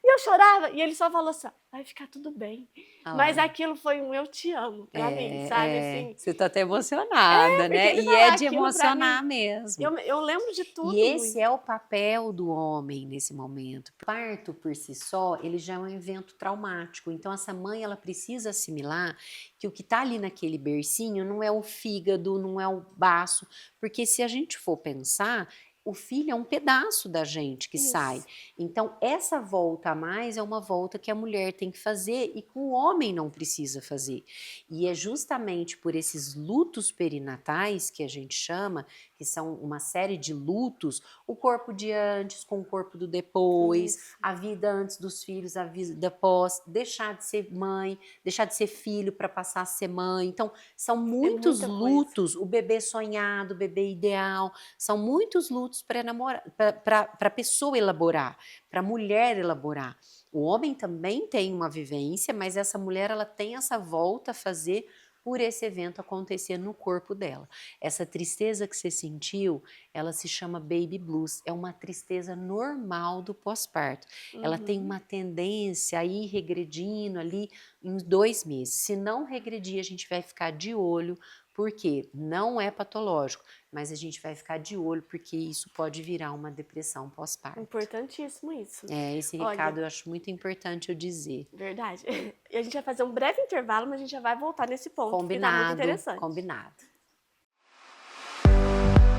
E eu chorava, e ele só falou assim, vai ficar tudo bem. Ah, Mas aquilo foi um eu te amo pra mim, sabe? Assim, Você tá até emocionada, porque né? ele E falou é de aquilo pra emocionar mesmo. eu lembro de tudo. E esse é o papel do homem nesse momento. O parto por si só, ele já é um evento traumático. Então essa mãe, ela precisa assimilar que o que está ali naquele bercinho não é o fígado, não é o baço, porque se a gente for pensar, o filho é um pedaço da gente que Isso. sai. Então essa volta a mais é uma volta que a mulher tem que fazer e que o homem não precisa fazer. E é justamente por esses lutos perinatais que a gente chama, que são uma série de lutos, o corpo de antes com o corpo do depois, Isso. a vida antes dos filhos, a vida pós, deixar de ser mãe, deixar de ser filho para passar a ser mãe. Então, são muitos muita coisa. lutos, o bebê sonhado, o bebê ideal, são muitos lutos para a pessoa elaborar, para a mulher elaborar. O homem também tem uma vivência, mas essa mulher ela tem essa volta a fazer por esse evento acontecer no corpo dela. Essa tristeza que você sentiu, ela se chama baby blues, é uma tristeza normal do pós-parto. Ela tem uma tendência a ir regredindo ali em 2 meses. Se não regredir, a gente vai ficar de olho, porque não é patológico, mas a gente vai ficar de olho porque isso pode virar uma depressão pós-parto. Importantíssimo isso. Esse Olha, recado eu acho muito importante eu dizer. Verdade. E a gente vai fazer um breve intervalo, mas a gente já vai voltar nesse ponto, que tá muito interessante. Combinado.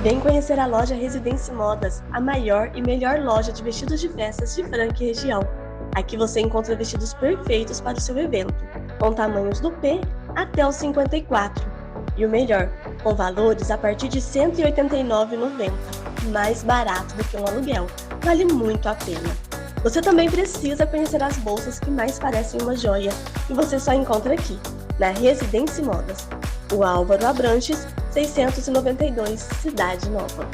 Vem conhecer a loja Residência Modas, a maior e melhor loja de vestidos de festas de Franca e região. Aqui você encontra vestidos perfeitos para o seu evento, com tamanhos do P até o 54. E o melhor, com valores a partir de R$ 189,90, mais barato do que um aluguel. Vale muito a pena. Você também precisa conhecer as bolsas que mais parecem uma joia, e você só encontra aqui, na Residência Modas, Rua Álvaro Abranches, 692, Cidade Nova.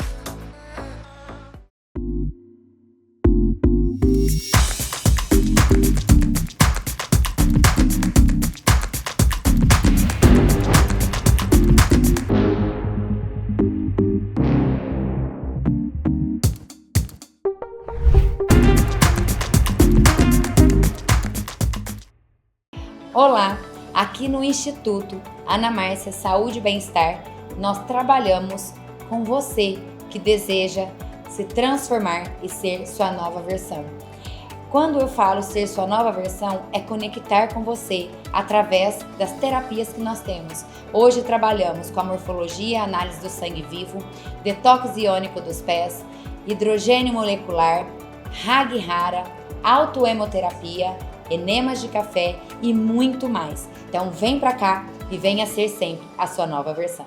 Aqui no Instituto Ana Márcia Saúde e Bem-Estar, nós trabalhamos com você que deseja se transformar e ser sua nova versão. Quando eu falo ser sua nova versão, é conectar com você através das terapias que nós temos. Hoje trabalhamos com a morfologia, análise do sangue vivo, detox iônico dos pés, hidrogênio molecular, Hag Hara, autoemoterapia, enemas de café e muito mais. Então vem pra cá e venha ser sempre a sua nova versão.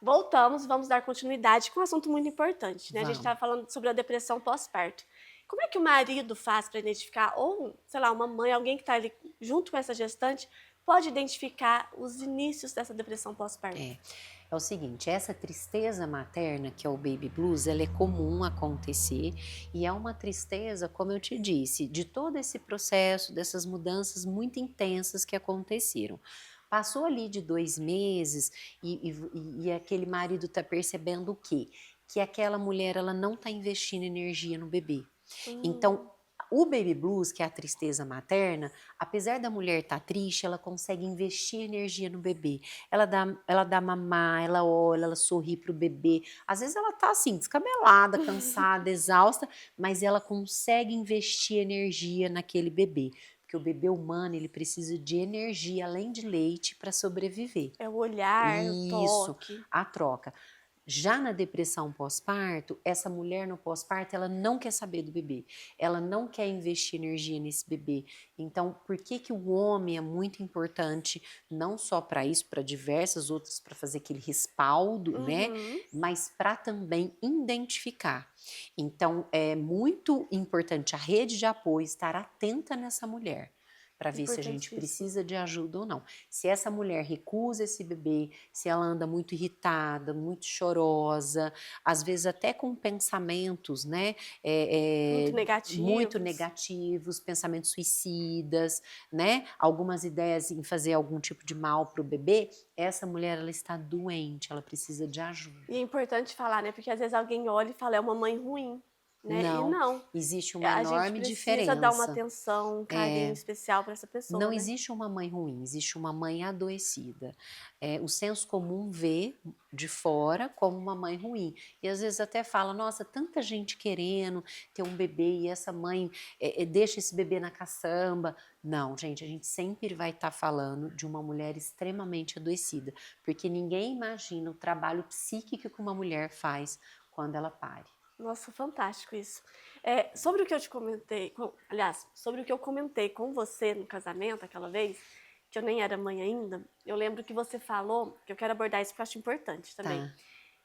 Voltamos, vamos dar continuidade com um assunto muito importante, né? A gente Vamos. estava falando sobre a depressão pós-parto. Como é que o marido faz para identificar, ou, sei lá, uma mãe, alguém que está ali junto com essa gestante, pode identificar os inícios dessa depressão pós-parto? É o seguinte, essa tristeza materna, que é o baby blues, ela é comum acontecer e é uma tristeza, como eu te disse, de todo esse processo, dessas mudanças muito intensas que aconteceram. Passou ali de 2 meses e aquele marido está percebendo o quê? Que aquela mulher ela não está investindo energia no bebê. Então, o baby blues, que é a tristeza materna, apesar da mulher estar triste, ela consegue investir energia no bebê. Ela dá mamar, ela olha, ela sorri pro bebê. Às vezes ela tá assim, descabelada, cansada, exausta, mas ela consegue investir energia naquele bebê. Porque o bebê humano, ele precisa de energia, além de leite, para sobreviver. É o olhar, o toque. A troca. Já na depressão pós-parto, essa mulher no pós-parto, ela não quer saber do bebê. Ela não quer investir energia nesse bebê. Então, por que que o homem é muito importante, não só para isso, para diversas outras, para fazer aquele respaldo, né? Mas para também identificar. Então, é muito importante a rede de apoio estar atenta nessa mulher, para ver se a gente precisa de ajuda ou não. Se essa mulher recusa esse bebê, se ela anda muito irritada, muito chorosa, às vezes até com pensamentos, né? Muito negativos, pensamentos suicidas, né? Algumas ideias em fazer algum tipo de mal para o bebê, essa mulher ela está doente, ela precisa de ajuda. E é importante falar, né? Porque às vezes alguém olha e fala, é uma mãe ruim. Né? Não, e não, existe uma enorme diferença. A gente precisa dar uma atenção, um carinho especial para essa pessoa. Não né? existe uma mãe ruim, existe uma mãe adoecida. O senso comum vê de fora como uma mãe ruim. E às vezes até fala, nossa, tanta gente querendo ter um bebê e essa mãe deixa esse bebê na caçamba. Não, gente, a gente sempre vai estar falando de uma mulher extremamente adoecida. Porque ninguém imagina o trabalho psíquico que uma mulher faz quando ela pare. Nossa, fantástico isso. Sobre o que eu te comentei, sobre o que eu comentei com você no casamento aquela vez, que eu nem era mãe ainda, eu lembro que você falou, que eu quero abordar isso porque eu acho importante também,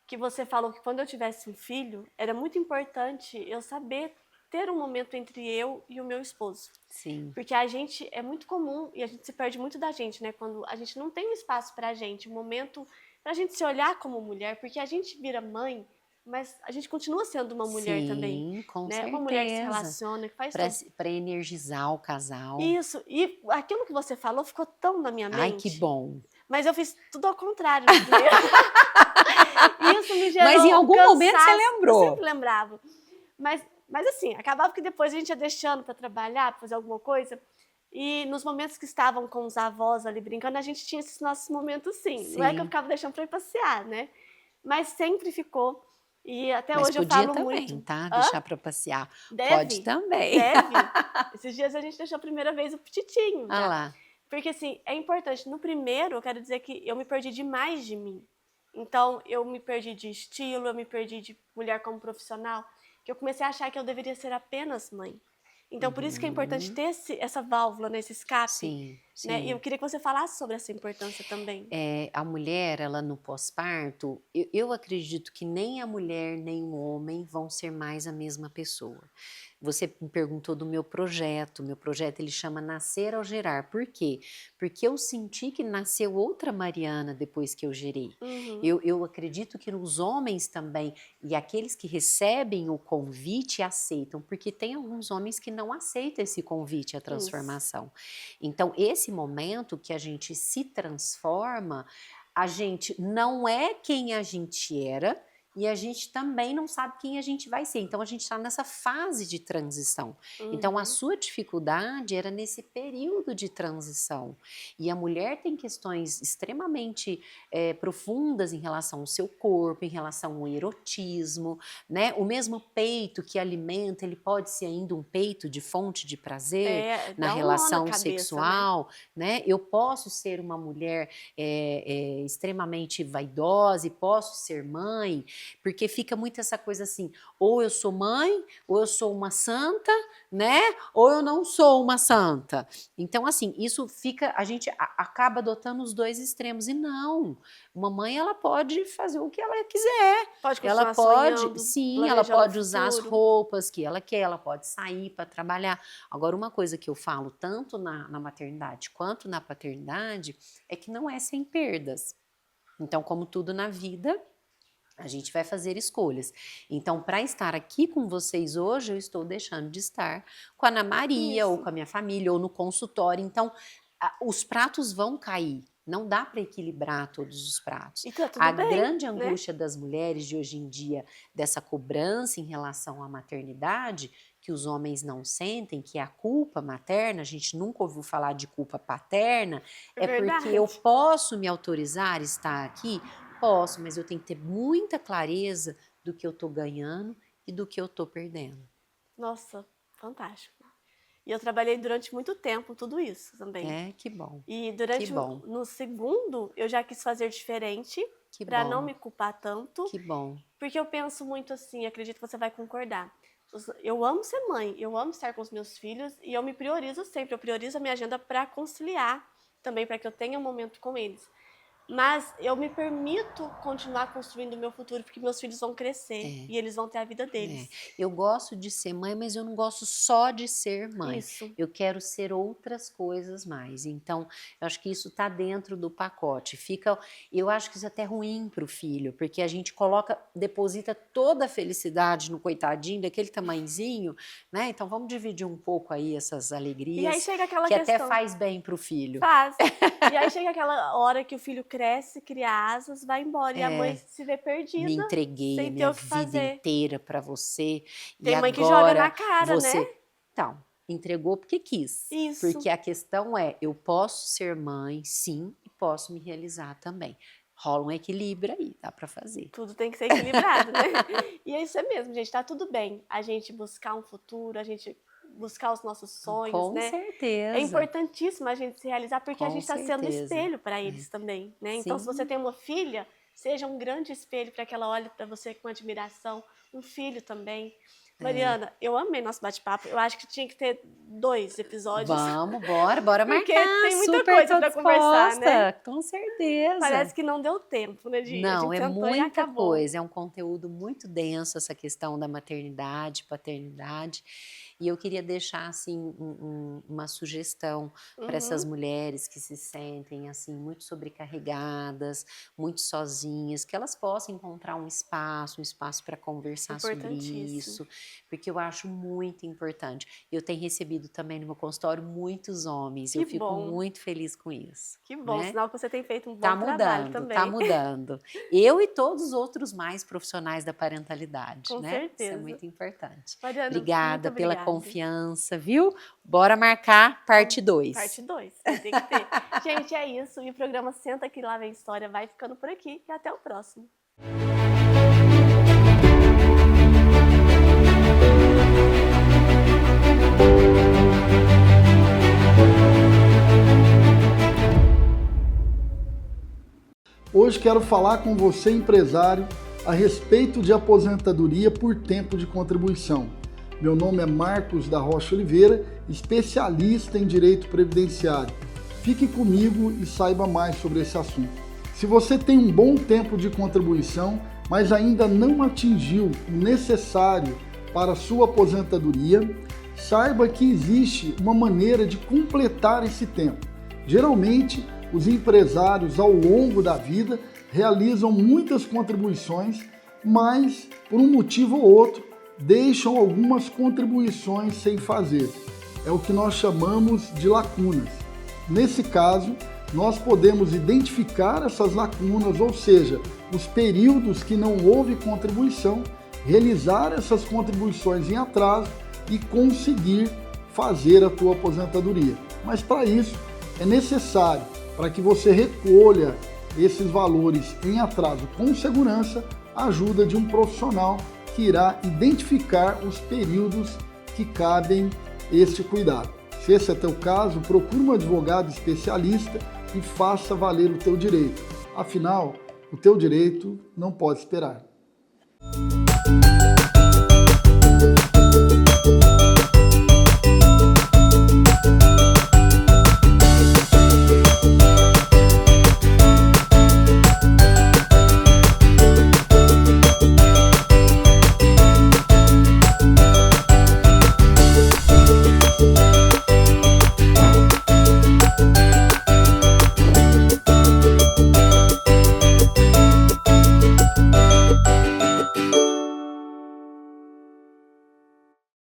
que você falou que quando eu tivesse um filho, era muito importante eu saber ter um momento entre eu e o meu esposo. Sim. Porque a gente, é muito comum, e a gente se perde muito da gente, né? Quando a gente não tem um espaço pra gente, um momento pra gente se olhar como mulher, porque a gente vira mãe, mas a gente continua sendo uma mulher também. Sim, com né? certeza. Uma mulher que se relaciona, que faz para energizar o casal. Isso, e aquilo que você falou ficou tão na minha mente. Ai, que bom. Mas eu fiz tudo ao contrário. Isso me gerou Mas em algum momento você lembrou. Eu sempre lembrava. Mas assim, acabava que depois a gente ia deixando para trabalhar, para fazer alguma coisa. E nos momentos que estavam com os avós ali brincando, a gente tinha esses nossos momentos sim. Não é que eu ficava deixando para ir passear, né? Mas sempre ficou. E até hoje eu falo também, muito. Tá? Deixar para passear. Deve, pode também. Deve. Esses dias a gente deixou a primeira vez o Petitinho. Ah lá. Porque assim, é importante. No primeiro, eu quero dizer que eu me perdi demais de mim. Então, eu me perdi de estilo, eu me perdi de mulher como profissional, que eu comecei a achar que eu deveria ser apenas mãe. Então, por isso que é importante ter essa válvula, esse escape. Sim, sim. Né? E eu queria que você falasse sobre essa importância também. A mulher, ela no pós-parto, eu acredito que nem a mulher nem o homem vão ser mais a mesma pessoa. Você me perguntou do meu projeto ele chama Nascer ao Gerar. Por quê? Porque eu senti que nasceu outra Mariana depois que eu gerei. Eu acredito que nos homens também, e aqueles que recebem o convite aceitam, porque tem alguns homens que não aceitam esse convite, a transformação. Então, nesse momento que a gente se transforma, a gente não é quem a gente era e a gente também não sabe quem a gente vai ser. Então, a gente está nessa fase de transição. Então, a sua dificuldade era nesse período de transição. E a mulher tem questões extremamente profundas em relação ao seu corpo, em relação ao erotismo, né? O mesmo peito que alimenta, ele pode ser ainda um peito de fonte de prazer na dá um nó relação na cabeça, sexual, né? Eu posso ser uma mulher extremamente vaidosa e posso ser mãe, porque fica muito essa coisa assim, ou eu sou mãe, ou eu sou uma santa, né? Ou eu não sou uma santa. Então, assim, isso fica, a gente acaba adotando os dois extremos. E não, uma mãe, ela pode fazer o que ela quiser. Pode continuar Ela pode, sonhando, sim, ela planejando pode o usar as futuro. roupas que ela quer, ela pode sair para trabalhar. Agora, uma coisa que eu falo tanto na maternidade quanto na paternidade é que não é sem perdas. Então, como tudo na vida, a gente vai fazer escolhas. Então, para estar aqui com vocês hoje, eu estou deixando de estar com a Ana Maria, ou com a minha família, ou no consultório. Então, os pratos vão cair. Não dá para equilibrar todos os pratos. E tá tudo A bem, grande né? angústia das mulheres de hoje em dia, dessa cobrança em relação à maternidade, que os homens não sentem, que é a culpa materna, a gente nunca ouviu falar de culpa paterna, é porque eu Verdade. posso me autorizar a estar aqui? Posso, mas eu tenho que ter muita clareza do que eu tô ganhando e do que eu tô perdendo. Nossa, fantástico. E eu trabalhei durante muito tempo tudo isso também. É, que bom, E durante que bom. no segundo, eu já quis fazer diferente que para bom, não me culpar tanto, que bom. porque eu penso muito assim, acredito que você vai concordar. Eu amo ser mãe, eu amo estar com os meus filhos e eu me priorizo sempre, eu priorizo a minha agenda para conciliar também, para que eu tenha um momento com eles. Mas eu me permito continuar construindo o meu futuro, porque meus filhos vão crescer e eles vão ter a vida deles. Eu gosto de ser mãe, mas eu não gosto só de ser mãe. Isso. Eu quero ser outras coisas mais. Então, eu acho que isso está dentro do pacote. Eu acho que isso é até ruim para o filho, porque a gente deposita toda a felicidade no coitadinho, daquele tamanhozinho, né? Então, vamos dividir um pouco aí essas alegrias. E aí chega aquela que questão. até faz bem para o filho. Faz. E aí chega aquela hora que o filho cresce, cria asas, vai embora. E a mãe se vê perdida. Me entreguei a sem ter minha o que vida fazer. inteira para você. Tem e mãe agora que joga na cara, você... né? Então, entregou porque quis. Isso. Porque a questão é, eu posso ser mãe, sim, e posso me realizar também. Rola um equilíbrio aí, dá para fazer. Tudo tem que ser equilibrado, né? E é isso mesmo, gente. Tá tudo bem a gente buscar um futuro, a gente buscar os nossos sonhos, Com né? certeza. É importantíssimo a gente se realizar, porque a Com gente está sendo certeza. espelho para eles também, né? Então, se Sim. você tem uma filha, seja um grande espelho para que ela olhe para você com admiração. Um filho também. Mariana, eu amei nosso bate-papo. Eu acho que tinha que ter 2 episódios. Vamos, bora marcar. Porque tem muita Super coisa pra tô conversar, né? disposta, Com certeza. Parece que não deu tempo, né, Di? A Não, gente é sentou e muita acabou. coisa, é um conteúdo muito denso essa questão da maternidade, paternidade. E eu queria deixar assim uma sugestão para essas mulheres que se sentem assim muito sobrecarregadas, muito sozinhas, que elas possam encontrar um espaço para conversar sobre isso, porque eu acho muito importante. Eu tenho recebido também no meu consultório muitos homens, eu fico muito feliz com isso. Que bom, né? sinal que você tem feito um bom Tá trabalho mudando, também. tá mudando. Eu e todos os outros mais profissionais da parentalidade, Com né? certeza. Isso é muito importante. Mariana, Obrigada muito pela obrigada. confiança, viu? Bora marcar parte 2. Parte 2, tem que ter. Gente, é isso. E o programa Senta Que Lá Vem História vai ficando por aqui. E até o próximo. Hoje quero falar com você, empresário, a respeito de aposentadoria por tempo de contribuição. Meu nome é Marcos da Rocha Oliveira, especialista em direito previdenciário. Fique comigo e saiba mais sobre esse assunto. Se você tem um bom tempo de contribuição, mas ainda não atingiu o necessário para a sua aposentadoria, saiba que existe uma maneira de completar esse tempo. Geralmente, os empresários ao longo da vida realizam muitas contribuições, mas por um motivo ou outro deixam algumas contribuições sem fazer. É o que nós chamamos de lacunas. Nesse caso, nós podemos identificar essas lacunas, ou seja, os períodos que não houve contribuição, realizar essas contribuições em atraso e conseguir fazer a tua aposentadoria. Mas para isso é necessário, para que você recolha esses valores em atraso com segurança, a ajuda de um profissional que irá identificar os períodos que cabem este cuidado. Se esse é teu caso, procure um advogado especialista e faça valer o teu direito. Afinal, o teu direito não pode esperar.